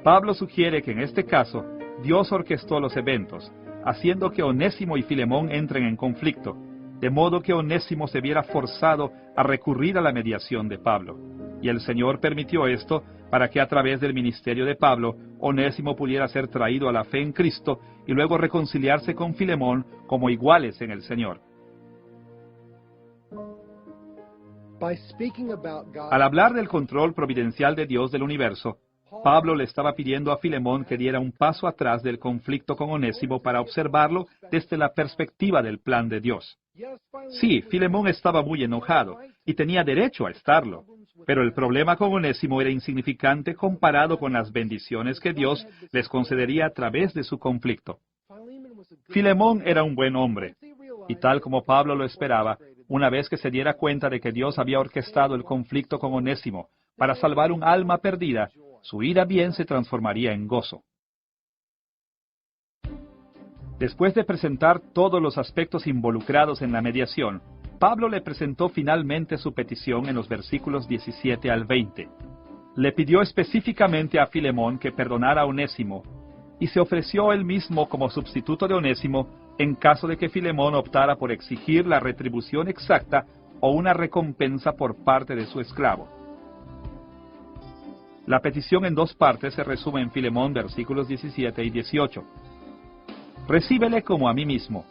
Pablo sugiere que en este caso, Dios orquestó los eventos, haciendo que Onésimo y Filemón entren en conflicto, de modo que Onésimo se viera forzado a recurrir a la mediación de Pablo. Y el Señor permitió esto para que a través del ministerio de Pablo, Onésimo pudiera ser traído a la fe en Cristo y luego reconciliarse con Filemón como iguales en el Señor. Al hablar del control providencial de Dios del universo, Pablo le estaba pidiendo a Filemón que diera un paso atrás del conflicto con Onésimo para observarlo desde la perspectiva del plan de Dios. Sí, Filemón estaba muy enojado, y tenía derecho a estarlo, pero el problema con Onésimo era insignificante comparado con las bendiciones que Dios les concedería a través de su conflicto. Filemón era un buen hombre, y tal como Pablo lo esperaba, una vez que se diera cuenta de que Dios había orquestado el conflicto con Onésimo para salvar un alma perdida, su ira bien se transformaría en gozo. Después de presentar todos los aspectos involucrados en la mediación, Pablo le presentó finalmente su petición en los versículos 17 al 20. Le pidió específicamente a Filemón que perdonara a Onésimo, y se ofreció él mismo como sustituto de Onésimo en caso de que Filemón optara por exigir la retribución exacta o una recompensa por parte de su esclavo. La petición en dos partes se resume en Filemón versículos 17 y 18. Recíbele como a mí mismo,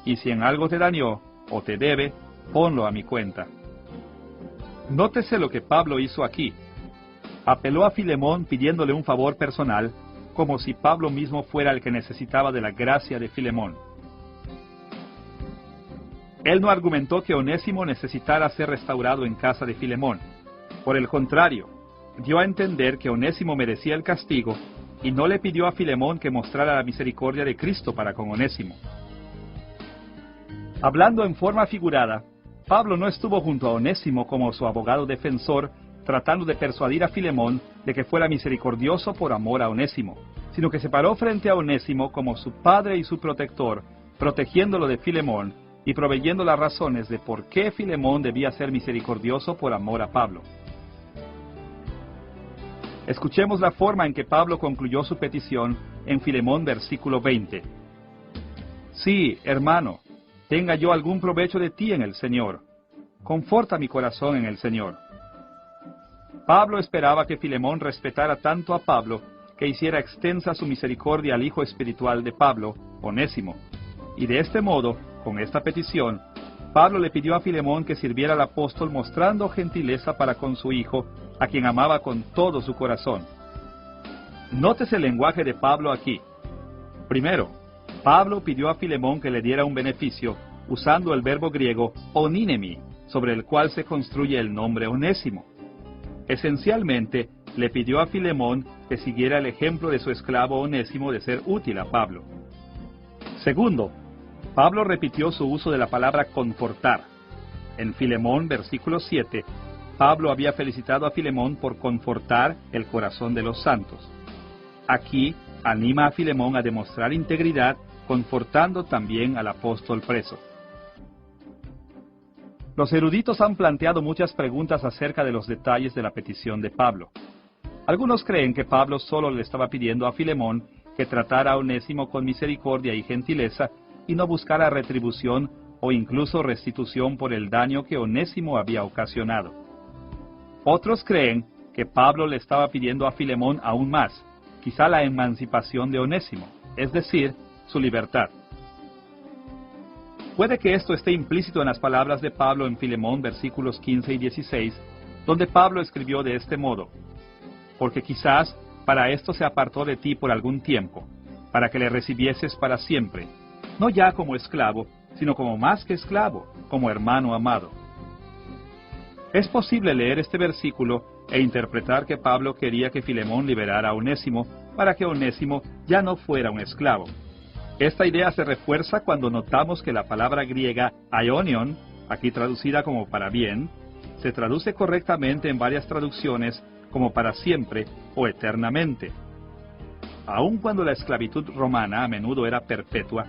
y si en algo te dañó o te debe, ponlo a mi cuenta. Nótese lo que Pablo hizo aquí. Apeló a Filemón pidiéndole un favor personal, como si Pablo mismo fuera el que necesitaba de la gracia de Filemón. Él no argumentó que Onésimo necesitara ser restaurado en casa de Filemón. Por el contrario, dio a entender que Onésimo merecía el castigo y no le pidió a Filemón que mostrara la misericordia de Cristo para con Onésimo. Hablando en forma figurada, Pablo no estuvo junto a Onésimo como su abogado defensor, tratando de persuadir a Filemón de que fuera misericordioso por amor a Onésimo, sino que se paró frente a Onésimo como su padre y su protector, protegiéndolo de Filemón y proveyendo las razones de por qué Filemón debía ser misericordioso por amor a Pablo. Escuchemos la forma en que Pablo concluyó su petición en Filemón versículo 20. Sí, hermano, tenga yo algún provecho de ti en el Señor. Conforta mi corazón en el Señor. Pablo esperaba que Filemón respetara tanto a Pablo que hiciera extensa su misericordia al hijo espiritual de Pablo, Onésimo. Y de este modo, con esta petición, Pablo le pidió a Filemón que sirviera al apóstol mostrando gentileza para con su hijo, a quien amaba con todo su corazón. Nótese el lenguaje de Pablo aquí. Primero, Pablo pidió a Filemón que le diera un beneficio, usando el verbo griego onínemi, sobre el cual se construye el nombre Onésimo. Esencialmente, le pidió a Filemón que siguiera el ejemplo de su esclavo Onésimo de ser útil a Pablo. Segundo, Pablo repitió su uso de la palabra confortar. En Filemón, versículo 7, Pablo había felicitado a Filemón por confortar el corazón de los santos. Aquí, anima a Filemón a demostrar integridad, confortando también al apóstol preso. Los eruditos han planteado muchas preguntas acerca de los detalles de la petición de Pablo. Algunos creen que Pablo solo le estaba pidiendo a Filemón que tratara a Onésimo con misericordia y gentileza y no buscara retribución o incluso restitución por el daño que Onésimo había ocasionado. Otros creen que Pablo le estaba pidiendo a Filemón aún más, quizá la emancipación de Onésimo, es decir, su libertad. Puede que esto esté implícito en las palabras de Pablo en Filemón versículos 15 y 16, donde Pablo escribió de este modo: porque quizás para esto se apartó de ti por algún tiempo, para que le recibieses para siempre, no ya como esclavo, sino como más que esclavo, como hermano amado. Es posible leer este versículo e interpretar que Pablo quería que Filemón liberara a Onésimo para que Onésimo ya no fuera un esclavo. Esta idea se refuerza cuando notamos que la palabra griega aionion, aquí traducida como para bien, se traduce correctamente en varias traducciones como para siempre o eternamente. Aun cuando la esclavitud romana a menudo era perpetua,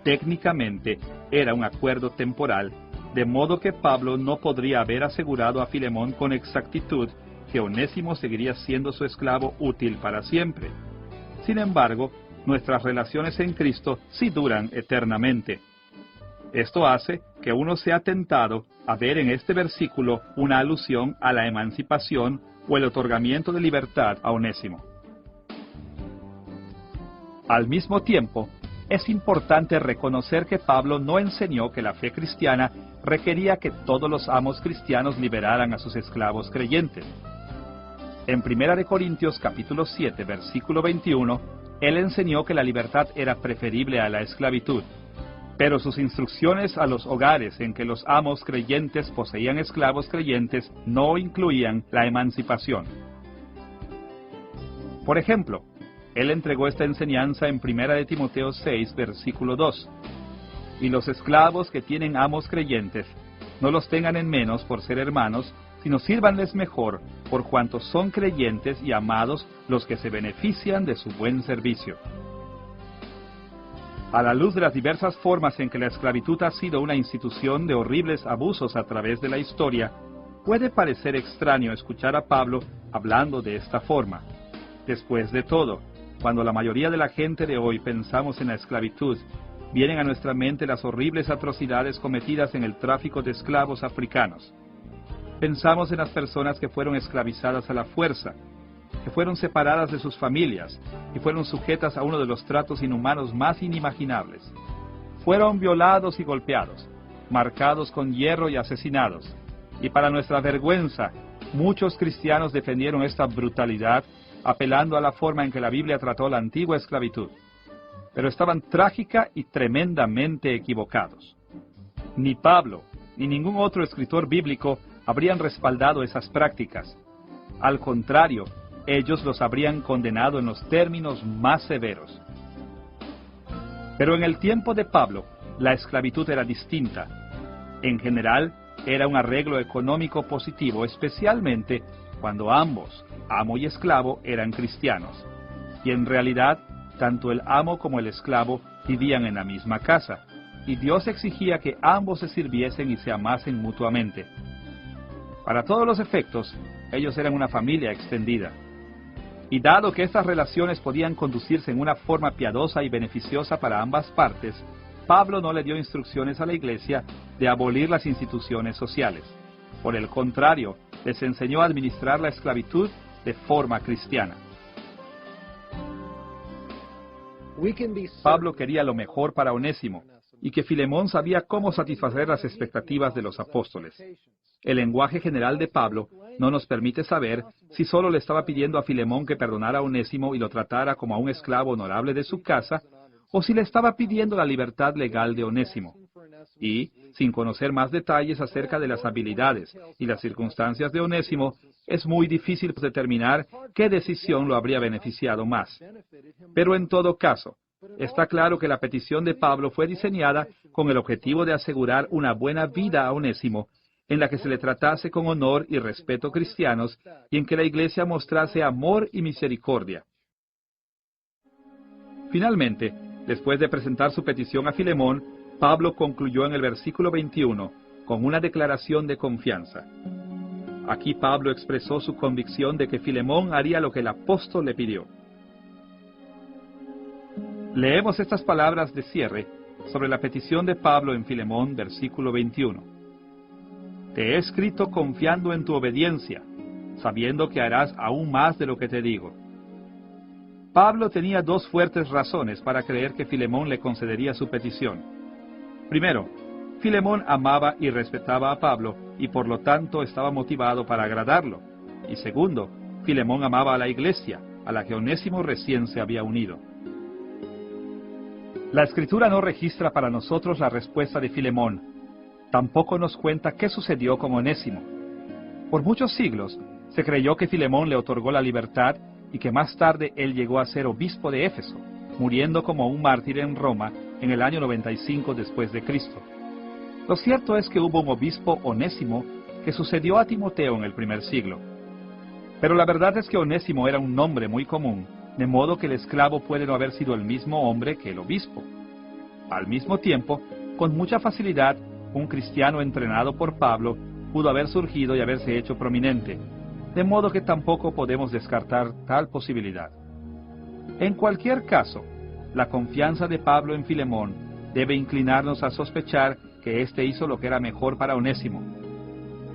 técnicamente era un acuerdo temporal, de modo que Pablo no podría haber asegurado a Filemón con exactitud que Onésimo seguiría siendo su esclavo útil para siempre. Sin embargo, nuestras relaciones en Cristo sí duran eternamente. Esto hace que uno sea tentado a ver en este versículo una alusión a la emancipación o el otorgamiento de libertad a Onésimo. Al mismo tiempo, es importante reconocer que Pablo no enseñó que la fe cristiana requería que todos los amos cristianos liberaran a sus esclavos creyentes. En 1 Corintios capítulo 7, versículo 21, él enseñó que la libertad era preferible a la esclavitud, pero sus instrucciones a los hogares en que los amos creyentes poseían esclavos creyentes no incluían la emancipación. Por ejemplo, él entregó esta enseñanza en 1 Timoteo 6, versículo 2. Y los esclavos que tienen amos creyentes, no los tengan en menos por ser hermanos, sino sírvanles mejor, por cuanto son creyentes y amados los que se benefician de su buen servicio. A la luz de las diversas formas en que la esclavitud ha sido una institución de horribles abusos a través de la historia, puede parecer extraño escuchar a Pablo hablando de esta forma. Después de todo, cuando la mayoría de la gente de hoy pensamos en la esclavitud, vienen a nuestra mente las horribles atrocidades cometidas en el tráfico de esclavos africanos. Pensamos en las personas que fueron esclavizadas a la fuerza, que fueron separadas de sus familias y fueron sujetas a uno de los tratos inhumanos más inimaginables. Fueron violados y golpeados, marcados con hierro y asesinados. Y para nuestra vergüenza, muchos cristianos defendieron esta brutalidad, apelando a la forma en que la Biblia trató la antigua esclavitud. Pero estaban trágica y tremendamente equivocados. Ni Pablo, ni ningún otro escritor bíblico habrían respaldado esas prácticas. Al contrario, ellos los habrían condenado en los términos más severos. Pero en el tiempo de Pablo, la esclavitud era distinta. En general, era un arreglo económico positivo, especialmente cuando ambos, amo y esclavo, eran cristianos. Y en realidad, tanto el amo como el esclavo vivían en la misma casa, y Dios exigía que ambos se sirviesen y se amasen mutuamente. Para todos los efectos, ellos eran una familia extendida. Y dado que estas relaciones podían conducirse en una forma piadosa y beneficiosa para ambas partes, Pablo no le dio instrucciones a la iglesia de abolir las instituciones sociales. Por el contrario, les enseñó a administrar la esclavitud de forma cristiana. Pablo quería lo mejor para Onésimo, y que Filemón sabía cómo satisfacer las expectativas de los apóstoles. El lenguaje general de Pablo no nos permite saber si solo le estaba pidiendo a Filemón que perdonara a Onésimo y lo tratara como a un esclavo honorable de su casa, o si le estaba pidiendo la libertad legal de Onésimo. Y, sin conocer más detalles acerca de las habilidades y las circunstancias de Onésimo, es muy difícil determinar qué decisión lo habría beneficiado más. Pero en todo caso, está claro que la petición de Pablo fue diseñada con el objetivo de asegurar una buena vida a Onésimo, en la que se le tratase con honor y respeto cristianos, y en que la iglesia mostrase amor y misericordia. Finalmente, después de presentar su petición a Filemón, Pablo concluyó en el versículo 21 con una declaración de confianza. Aquí Pablo expresó su convicción de que Filemón haría lo que el apóstol le pidió. Leemos estas palabras de cierre sobre la petición de Pablo en Filemón, versículo 21. Te he escrito confiando en tu obediencia, sabiendo que harás aún más de lo que te digo. Pablo tenía dos fuertes razones para creer que Filemón le concedería su petición. Primero, Filemón amaba y respetaba a Pablo y por lo tanto estaba motivado para agradarlo. Y segundo, Filemón amaba a la iglesia, a la que Onésimo recién se había unido. La Escritura no registra para nosotros la respuesta de Filemón. Tampoco nos cuenta qué sucedió con Onésimo. Por muchos siglos se creyó que Filemón le otorgó la libertad y que más tarde él llegó a ser obispo de Éfeso, muriendo como un mártir en Roma en el año 95 después de Cristo. Lo cierto es que hubo un obispo Onésimo que sucedió a Timoteo en el primer siglo. Pero la verdad es que Onésimo era un nombre muy común, de modo que el esclavo puede no haber sido el mismo hombre que el obispo. Al mismo tiempo, con mucha facilidad, un cristiano entrenado por Pablo pudo haber surgido y haberse hecho prominente, de modo que tampoco podemos descartar tal posibilidad. En cualquier caso, la confianza de Pablo en Filemón debe inclinarnos a sospechar que éste hizo lo que era mejor para Onésimo.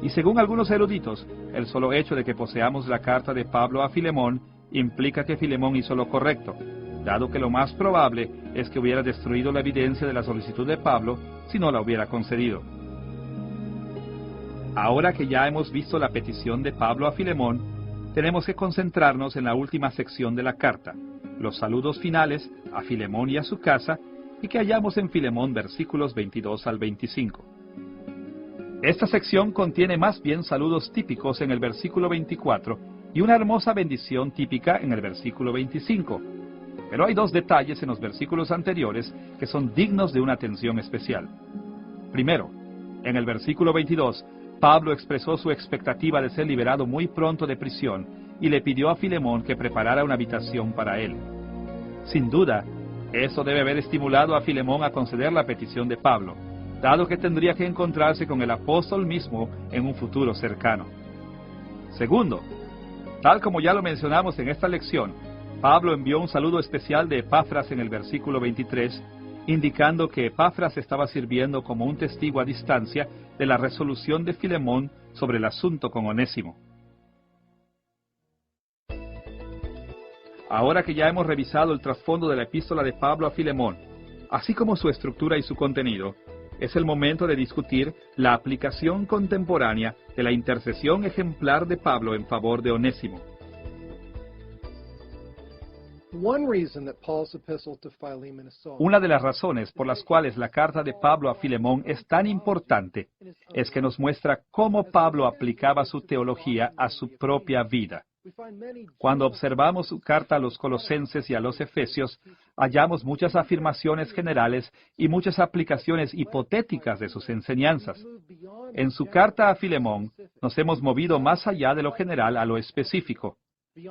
Y según algunos eruditos, el solo hecho de que poseamos la carta de Pablo a Filemón implica que Filemón hizo lo correcto, dado que lo más probable es que hubiera destruido la evidencia de la solicitud de Pablo si no la hubiera concedido. Ahora que ya hemos visto la petición de Pablo a Filemón, tenemos que concentrarnos en la última sección de la carta, los saludos finales a Filemón y a su casa, y que hallamos en Filemón versículos 22 al 25. Esta sección contiene más bien saludos típicos en el versículo 24 y una hermosa bendición típica en el versículo 25. Pero hay dos detalles en los versículos anteriores que son dignos de una atención especial. Primero, en el versículo 22, Pablo expresó su expectativa de ser liberado muy pronto de prisión y le pidió a Filemón que preparara una habitación para él. Sin duda, eso debe haber estimulado a Filemón a conceder la petición de Pablo, dado que tendría que encontrarse con el apóstol mismo en un futuro cercano. Segundo, tal como ya lo mencionamos en esta lección, Pablo envió un saludo especial de Epafras en el versículo 23, indicando que Epafras estaba sirviendo como un testigo a distancia de la resolución de Filemón sobre el asunto con Onésimo. Ahora que ya hemos revisado el trasfondo de la epístola de Pablo a Filemón, así como su estructura y su contenido, es el momento de discutir la aplicación contemporánea de la intercesión ejemplar de Pablo en favor de Onésimo. Una de las razones por las cuales la carta de Pablo a Filemón es tan importante es que nos muestra cómo Pablo aplicaba su teología a su propia vida. Cuando observamos su carta a los Colosenses y a los Efesios, hallamos muchas afirmaciones generales y muchas aplicaciones hipotéticas de sus enseñanzas. En su carta a Filemón, nos hemos movido más allá de lo general a lo específico,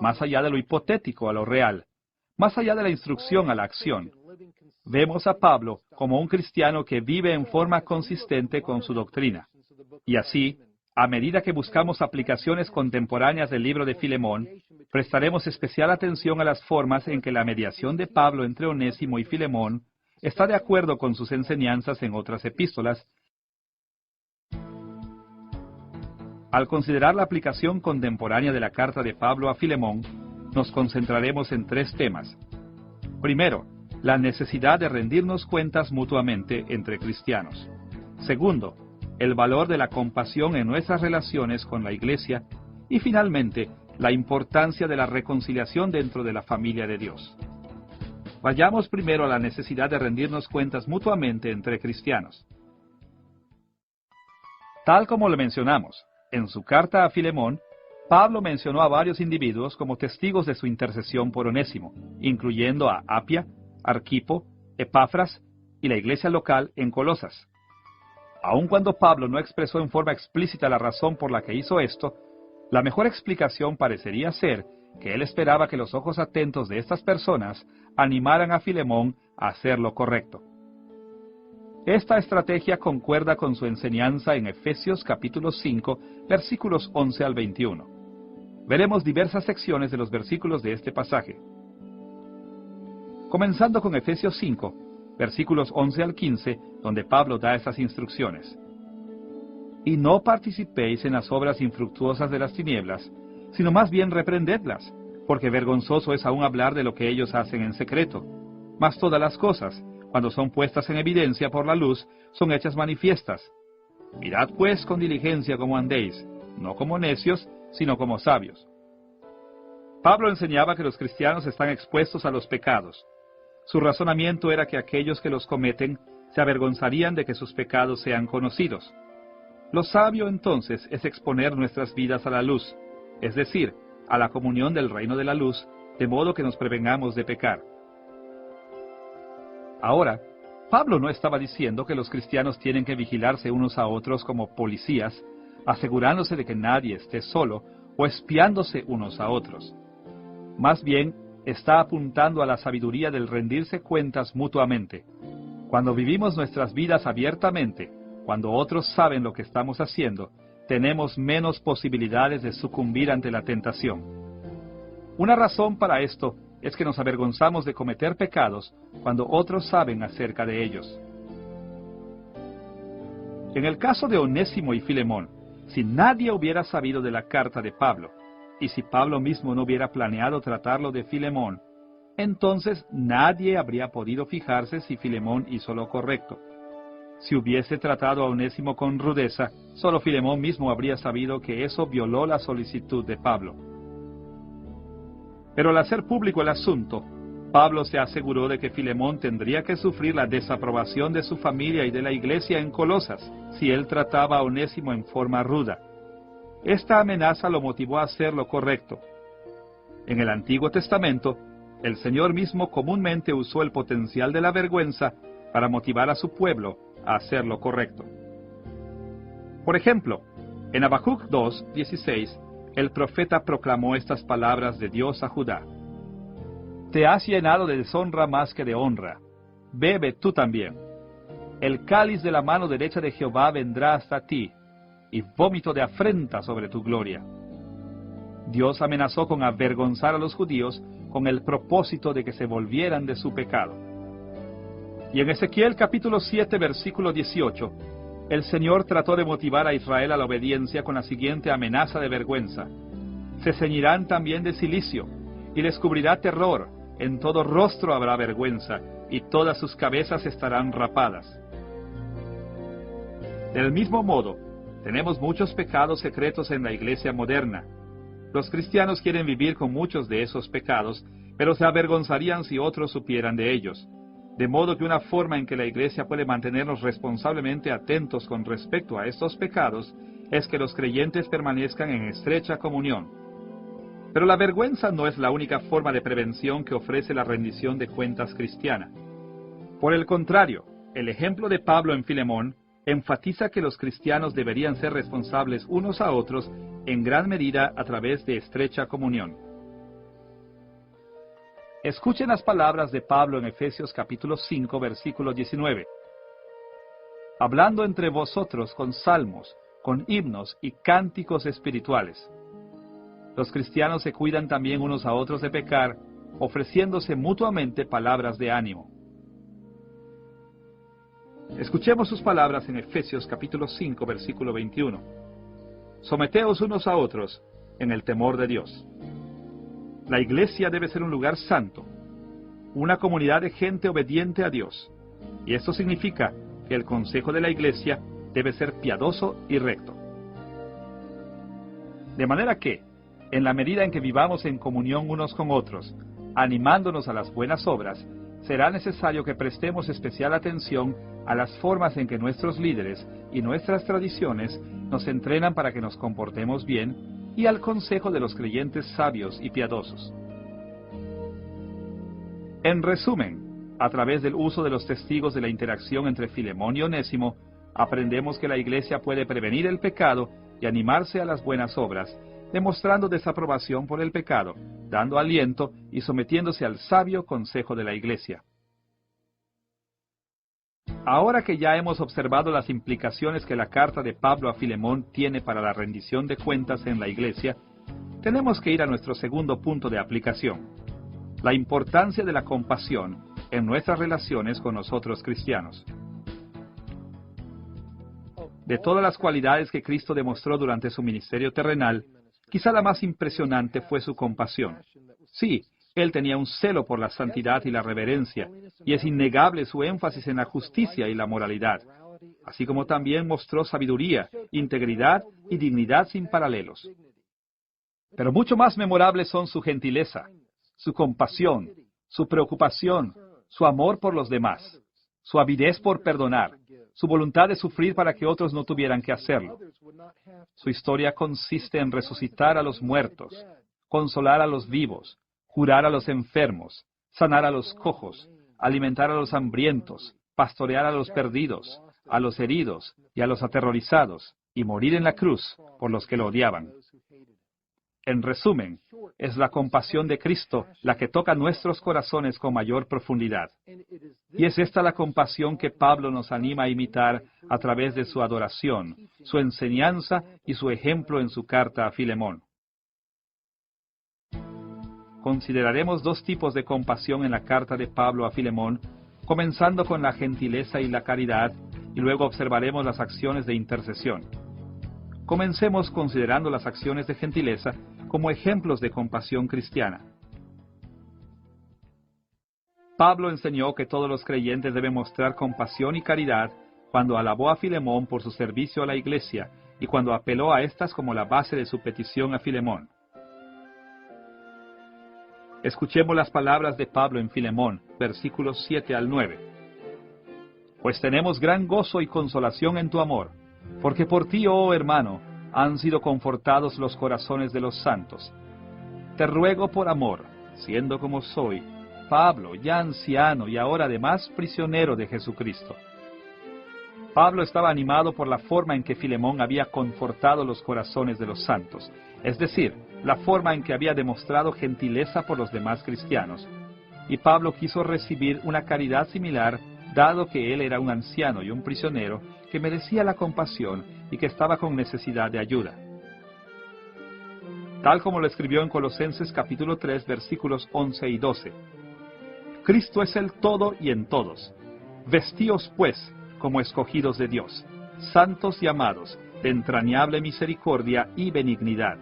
más allá de lo hipotético a lo real, más allá de la instrucción a la acción. Vemos a Pablo como un cristiano que vive en forma consistente con su doctrina. Y así, a medida que buscamos aplicaciones contemporáneas del libro de Filemón, prestaremos especial atención a las formas en que la mediación de Pablo entre Onésimo y Filemón está de acuerdo con sus enseñanzas en otras epístolas. Al considerar la aplicación contemporánea de la carta de Pablo a Filemón, nos concentraremos en tres temas. Primero, la necesidad de rendirnos cuentas mutuamente entre cristianos. Segundo, el valor de la compasión en nuestras relaciones con la Iglesia. Y finalmente, la importancia de la reconciliación dentro de la familia de Dios. Vayamos primero a la necesidad de rendirnos cuentas mutuamente entre cristianos. Tal como lo mencionamos, en su carta a Filemón, Pablo mencionó a varios individuos como testigos de su intercesión por Onésimo, incluyendo a Apia, Arquipo, Epafras y la iglesia local en Colosas. Aun cuando Pablo no expresó en forma explícita la razón por la que hizo esto, la mejor explicación parecería ser que él esperaba que los ojos atentos de estas personas animaran a Filemón a hacer lo correcto. Esta estrategia concuerda con su enseñanza en Efesios capítulo 5, versículos 11 al 21. Veremos diversas secciones de los versículos de este pasaje. Comenzando con Efesios 5, versículos 11 al 15, donde Pablo da estas instrucciones. Y no participéis en las obras infructuosas de las tinieblas, sino más bien reprendedlas, porque vergonzoso es aún hablar de lo que ellos hacen en secreto. Mas todas las cosas, cuando son puestas en evidencia por la luz, son hechas manifiestas. Mirad pues con diligencia cómo andéis, no como necios, sino como sabios. Pablo enseñaba que los cristianos están expuestos a los pecados. Su razonamiento era que aquellos que los cometen se avergonzarían de que sus pecados sean conocidos. Lo sabio entonces es exponer nuestras vidas a la luz, es decir, a la comunión del reino de la luz, de modo que nos prevengamos de pecar. Ahora, Pablo no estaba diciendo que los cristianos tienen que vigilarse unos a otros como policías, asegurándose de que nadie esté solo o espiándose unos a otros. Más bien, está apuntando a la sabiduría del rendirse cuentas mutuamente. Cuando vivimos nuestras vidas abiertamente, cuando otros saben lo que estamos haciendo, tenemos menos posibilidades de sucumbir ante la tentación. Una razón para esto es que nos avergonzamos de cometer pecados cuando otros saben acerca de ellos. En el caso de Onésimo y Filemón, si nadie hubiera sabido de la carta de Pablo, y si Pablo mismo no hubiera planeado tratarlo de Filemón, entonces nadie habría podido fijarse si Filemón hizo lo correcto. Si hubiese tratado a Onésimo con rudeza, solo Filemón mismo habría sabido que eso violó la solicitud de Pablo. Pero al hacer público el asunto, Pablo se aseguró de que Filemón tendría que sufrir la desaprobación de su familia y de la iglesia en Colosas si él trataba a Onésimo en forma ruda. Esta amenaza lo motivó a hacer lo correcto. En el Antiguo Testamento, el Señor mismo comúnmente usó el potencial de la vergüenza para motivar a su pueblo a hacer lo correcto. Por ejemplo, en Habacuc 2:16, el profeta proclamó estas palabras de Dios a Judá: Te has llenado de deshonra más que de honra. Bebe tú también. El cáliz de la mano derecha de Jehová vendrá hasta ti, y vómito de afrenta sobre tu gloria. Dios amenazó con avergonzar a los judíos con el propósito de que se volvieran de su pecado. Y en Ezequiel capítulo 7, versículo 18, el Señor trató de motivar a Israel a la obediencia con la siguiente amenaza de vergüenza: se ceñirán también de cilicio, y les cubrirá terror, en todo rostro habrá vergüenza, y todas sus cabezas estarán rapadas. Del mismo modo, tenemos muchos pecados secretos en la iglesia moderna. Los cristianos quieren vivir con muchos de esos pecados, pero se avergonzarían si otros supieran de ellos. De modo que una forma en que la iglesia puede mantenernos responsablemente atentos con respecto a estos pecados es que los creyentes permanezcan en estrecha comunión. Pero la vergüenza no es la única forma de prevención que ofrece la rendición de cuentas cristiana. Por el contrario, el ejemplo de Pablo en Filemón enfatiza que los cristianos deberían ser responsables unos a otros en gran medida a través de estrecha comunión. Escuchen las palabras de Pablo en Efesios capítulo 5, versículo 19. Hablando entre vosotros con salmos, con himnos y cánticos espirituales. Los cristianos se cuidan también unos a otros de pecar, ofreciéndose mutuamente palabras de ánimo. Escuchemos sus palabras en Efesios capítulo 5, versículo 21. Someteos unos a otros en el temor de Dios. La iglesia debe ser un lugar santo, una comunidad de gente obediente a Dios. Y esto significa que el consejo de la iglesia debe ser piadoso y recto. De manera que, en la medida en que vivamos en comunión unos con otros, animándonos a las buenas obras, será necesario que prestemos especial atención a las formas en que nuestros líderes y nuestras tradiciones nos entrenan para que nos comportemos bien y al consejo de los creyentes sabios y piadosos. En resumen, a través del uso de los testigos de la interacción entre Filemón y Onésimo, aprendemos que la iglesia puede prevenir el pecado y animarse a las buenas obras, demostrando desaprobación por el pecado, dando aliento y sometiéndose al sabio consejo de la iglesia. Ahora que ya hemos observado las implicaciones que la carta de Pablo a Filemón tiene para la rendición de cuentas en la iglesia, tenemos que ir a nuestro segundo punto de aplicación: la importancia de la compasión en nuestras relaciones con los otros cristianos. De todas las cualidades que Cristo demostró durante su ministerio terrenal, quizá la más impresionante fue su compasión. Sí, Él tenía un celo por la santidad y la reverencia, y es innegable su énfasis en la justicia y la moralidad, así como también mostró sabiduría, integridad y dignidad sin paralelos. Pero mucho más memorables son su gentileza, su compasión, su preocupación, su amor por los demás, su avidez por perdonar, su voluntad de sufrir para que otros no tuvieran que hacerlo. Su historia consiste en resucitar a los muertos, consolar a los vivos, curar a los enfermos, sanar a los cojos, alimentar a los hambrientos, pastorear a los perdidos, a los heridos y a los aterrorizados, y morir en la cruz por los que lo odiaban. En resumen, es la compasión de Cristo la que toca nuestros corazones con mayor profundidad. Y es esta la compasión que Pablo nos anima a imitar a través de su adoración, su enseñanza y su ejemplo en su carta a Filemón. Consideraremos dos tipos de compasión en la carta de Pablo a Filemón, comenzando con la gentileza y la caridad, y luego observaremos las acciones de intercesión. Comencemos considerando las acciones de gentileza como ejemplos de compasión cristiana. Pablo enseñó que todos los creyentes deben mostrar compasión y caridad cuando alabó a Filemón por su servicio a la iglesia y cuando apeló a éstas como la base de su petición a Filemón. Escuchemos las palabras de Pablo en Filemón, versículos 7 al 9. Pues tenemos gran gozo y consolación en tu amor, porque por ti, oh hermano, han sido confortados los corazones de los santos. Te ruego por amor, siendo como soy, Pablo, ya anciano y ahora además prisionero de Jesucristo. Pablo estaba animado por la forma en que Filemón había confortado los corazones de los santos, es decir, la forma en que había demostrado gentileza por los demás cristianos. Y Pablo quiso recibir una caridad similar, dado que él era un anciano y un prisionero que merecía la compasión y que estaba con necesidad de ayuda. Tal como lo escribió en Colosenses capítulo 3, versículos 11 y 12. Cristo es el todo y en todos. Vestíos, pues, como escogidos de Dios, santos y amados, de entrañable misericordia y benignidad.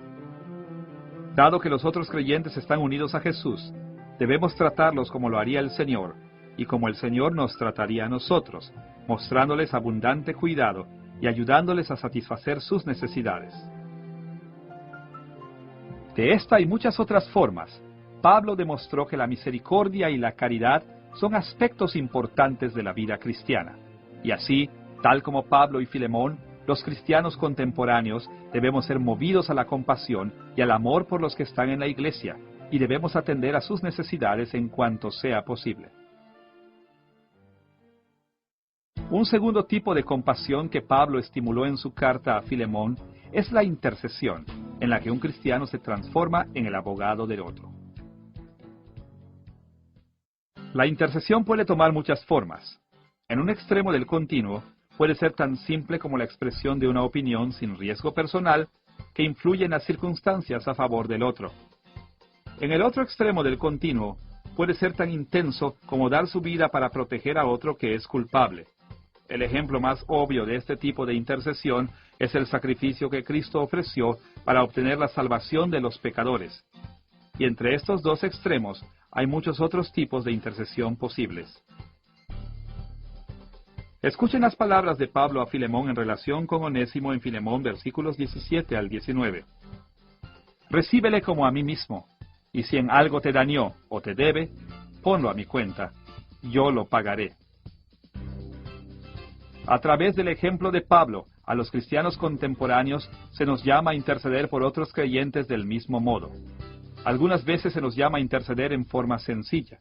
Dado que los otros creyentes están unidos a Jesús, debemos tratarlos como lo haría el Señor, y como el Señor nos trataría a nosotros, mostrándoles abundante cuidado y ayudándoles a satisfacer sus necesidades. De esta y muchas otras formas, Pablo demostró que la misericordia y la caridad son aspectos importantes de la vida cristiana. Y así, tal como Pablo y Filemón, los cristianos contemporáneos debemos ser movidos a la compasión y al amor por los que están en la iglesia, y debemos atender a sus necesidades en cuanto sea posible. Un segundo tipo de compasión que Pablo estimuló en su carta a Filemón es la intercesión, en la que un cristiano se transforma en el abogado del otro. La intercesión puede tomar muchas formas. En un extremo del continuo, puede ser tan simple como la expresión de una opinión sin riesgo personal que influye en las circunstancias a favor del otro. En el otro extremo del continuo, puede ser tan intenso como dar su vida para proteger a otro que es culpable. El ejemplo más obvio de este tipo de intercesión es el sacrificio que Cristo ofreció para obtener la salvación de los pecadores. Y entre estos dos extremos hay muchos otros tipos de intercesión posibles. Escuchen las palabras de Pablo a Filemón en relación con Onésimo en Filemón, versículos 17 al 19. Recíbele como a mí mismo, y si en algo te dañó o te debe, ponlo a mi cuenta, yo lo pagaré. A través del ejemplo de Pablo, a los cristianos contemporáneos se nos llama a interceder por otros creyentes del mismo modo. Algunas veces se nos llama a interceder en forma sencilla.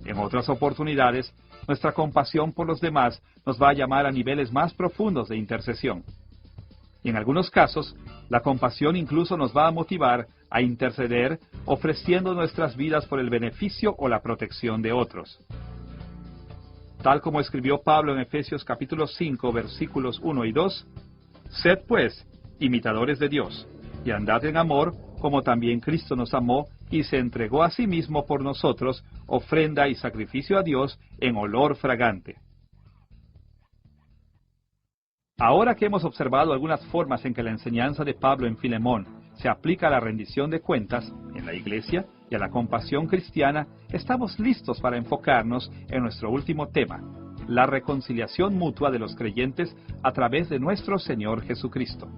En otras oportunidades, nuestra compasión por los demás nos va a llamar a niveles más profundos de intercesión. Y en algunos casos, la compasión incluso nos va a motivar a interceder ofreciendo nuestras vidas por el beneficio o la protección de otros. Tal como escribió Pablo en Efesios capítulo 5, versículos 1 y 2, «Sed pues imitadores de Dios, y andad en amor, como también Cristo nos amó, y se entregó a sí mismo por nosotros, ofrenda y sacrificio a Dios en olor fragante». Ahora que hemos observado algunas formas en que la enseñanza de Pablo en Filemón se aplica a la rendición de cuentas en la iglesia y a la compasión cristiana, estamos listos para enfocarnos en nuestro último tema, la reconciliación mutua de los creyentes a través de nuestro Señor Jesucristo.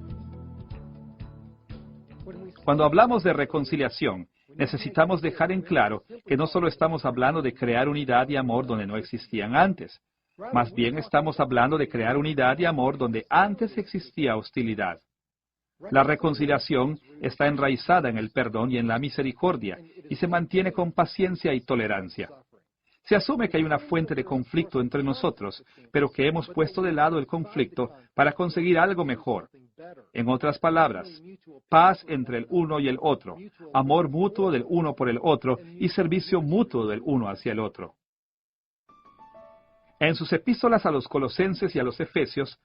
Cuando hablamos de reconciliación, necesitamos dejar en claro que no solo estamos hablando de crear unidad y amor donde no existían antes, más bien estamos hablando de crear unidad y amor donde antes existía hostilidad. La reconciliación está enraizada en el perdón y en la misericordia, y se mantiene con paciencia y tolerancia. Se asume que hay una fuente de conflicto entre nosotros, pero que hemos puesto de lado el conflicto para conseguir algo mejor. En otras palabras, paz entre el uno y el otro, amor mutuo del uno por el otro y servicio mutuo del uno hacia el otro. En sus epístolas a los Colosenses y a los Efesios,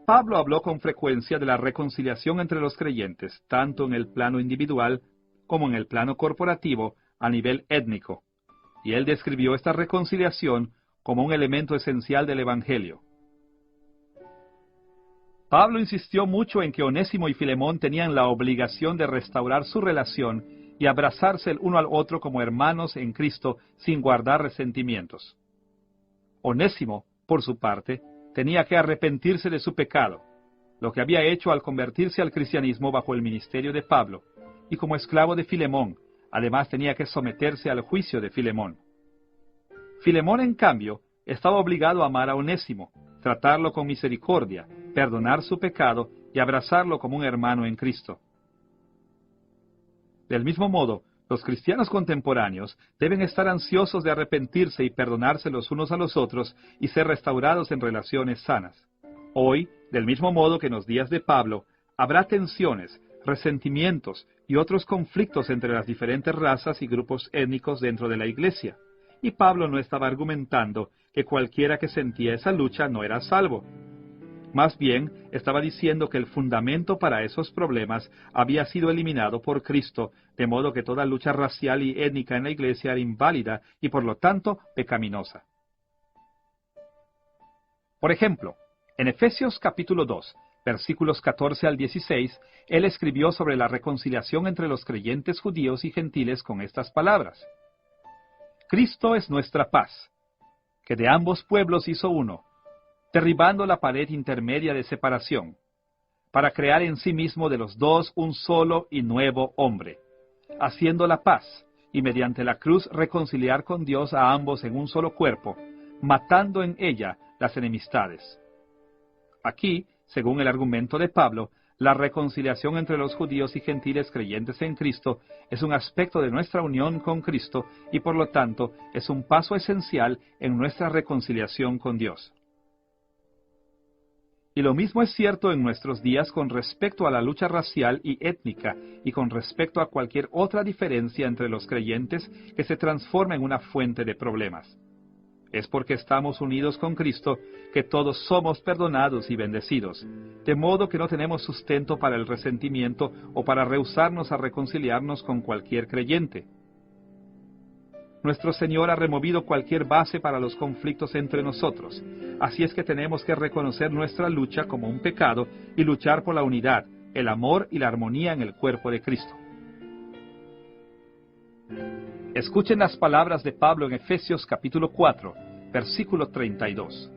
Pablo habló con frecuencia de la reconciliación entre los creyentes, tanto en el plano individual como en el plano corporativo a nivel étnico, y él describió esta reconciliación como un elemento esencial del Evangelio. Pablo insistió mucho en que Onésimo y Filemón tenían la obligación de restaurar su relación y abrazarse el uno al otro como hermanos en Cristo sin guardar resentimientos. Onésimo, por su parte, tenía que arrepentirse de su pecado, lo que había hecho al convertirse al cristianismo bajo el ministerio de Pablo, y como esclavo de Filemón, además tenía que someterse al juicio de Filemón. Filemón, en cambio, estaba obligado a amar a Onésimo, tratarlo con misericordia, perdonar su pecado y abrazarlo como un hermano en Cristo. Del mismo modo, los cristianos contemporáneos deben estar ansiosos de arrepentirse y perdonarse los unos a los otros y ser restaurados en relaciones sanas. Hoy, del mismo modo que en los días de Pablo, habrá tensiones, resentimientos y otros conflictos entre las diferentes razas y grupos étnicos dentro de la iglesia. Y Pablo no estaba argumentando que cualquiera que sentía esa lucha no era salvo. Más bien, estaba diciendo que el fundamento para esos problemas había sido eliminado por Cristo, de modo que toda lucha racial y étnica en la iglesia era inválida y por lo tanto pecaminosa. Por ejemplo, en Efesios capítulo 2, versículos 14 al 16, él escribió sobre la reconciliación entre los creyentes judíos y gentiles con estas palabras. Cristo es nuestra paz, que de ambos pueblos hizo uno, derribando la pared intermedia de separación, para crear en sí mismo de los dos un solo y nuevo hombre, haciendo la paz, y mediante la cruz reconciliar con Dios a ambos en un solo cuerpo, matando en ella las enemistades. Aquí, según el argumento de Pablo, la reconciliación entre los judíos y gentiles creyentes en Cristo es un aspecto de nuestra unión con Cristo y por lo tanto es un paso esencial en nuestra reconciliación con Dios. Y lo mismo es cierto en nuestros días con respecto a la lucha racial y étnica y con respecto a cualquier otra diferencia entre los creyentes que se transforma en una fuente de problemas. Es porque estamos unidos con Cristo que todos somos perdonados y bendecidos, de modo que no tenemos sustento para el resentimiento o para rehusarnos a reconciliarnos con cualquier creyente. Nuestro Señor ha removido cualquier base para los conflictos entre nosotros, así es que tenemos que reconocer nuestra lucha como un pecado y luchar por la unidad, el amor y la armonía en el cuerpo de Cristo. Escuchen las palabras de Pablo en Efesios capítulo 4, versículo 32.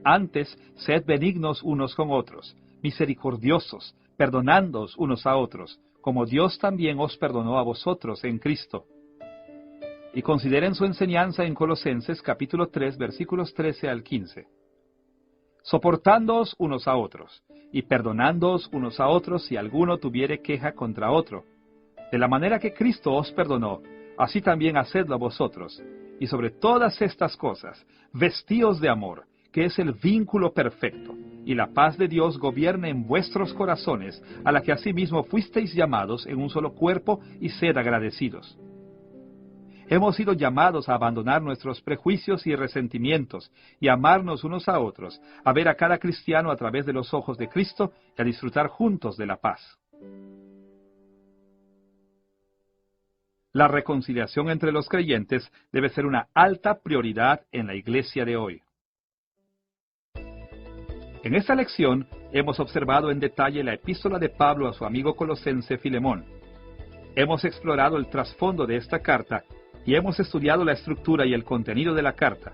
Antes, sed benignos unos con otros, misericordiosos, perdonándoos unos a otros, como Dios también os perdonó a vosotros en Cristo. Y consideren su enseñanza en Colosenses capítulo 3, versículos 13 al 15. Soportándoos unos a otros, y perdonándoos unos a otros si alguno tuviere queja contra otro. De la manera que Cristo os perdonó, así también hacedlo vosotros. Y sobre todas estas cosas, vestíos de amor, que es el vínculo perfecto, y la paz de Dios gobierne en vuestros corazones, a la que asimismo fuisteis llamados en un solo cuerpo, y sed agradecidos. Hemos sido llamados a abandonar nuestros prejuicios y resentimientos, y a amarnos unos a otros, a ver a cada cristiano a través de los ojos de Cristo, y a disfrutar juntos de la paz. La reconciliación entre los creyentes debe ser una alta prioridad en la iglesia de hoy. En esta lección hemos observado en detalle la epístola de Pablo a su amigo colosense Filemón. Hemos explorado el trasfondo de esta carta y hemos estudiado la estructura y el contenido de la carta.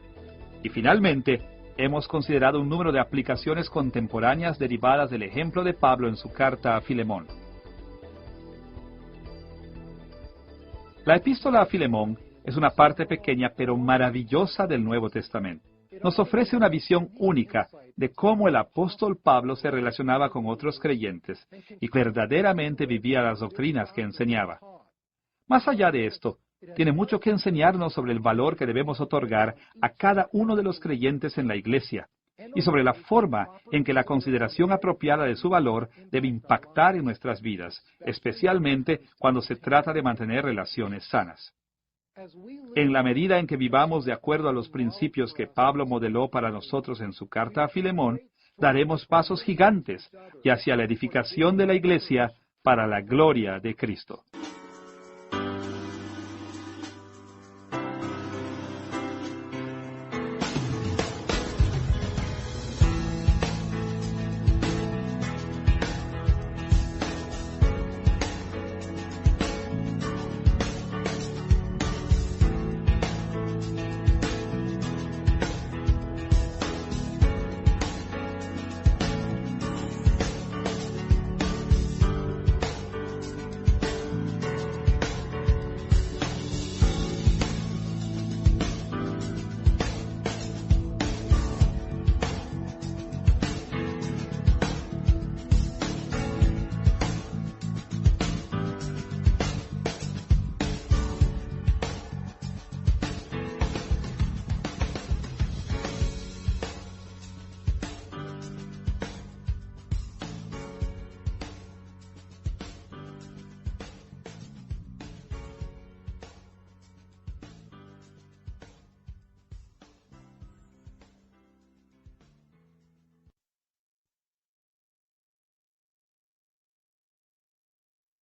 Y finalmente, hemos considerado un número de aplicaciones contemporáneas derivadas del ejemplo de Pablo en su carta a Filemón. La epístola a Filemón es una parte pequeña pero maravillosa del Nuevo Testamento. Nos ofrece una visión única de cómo el apóstol Pablo se relacionaba con otros creyentes y verdaderamente vivía las doctrinas que enseñaba. Más allá de esto, tiene mucho que enseñarnos sobre el valor que debemos otorgar a cada uno de los creyentes en la iglesia y sobre la forma en que la consideración apropiada de su valor debe impactar en nuestras vidas, especialmente cuando se trata de mantener relaciones sanas. En la medida en que vivamos de acuerdo a los principios que Pablo modeló para nosotros en su carta a Filemón, daremos pasos gigantes y hacia la edificación de la iglesia para la gloria de Cristo.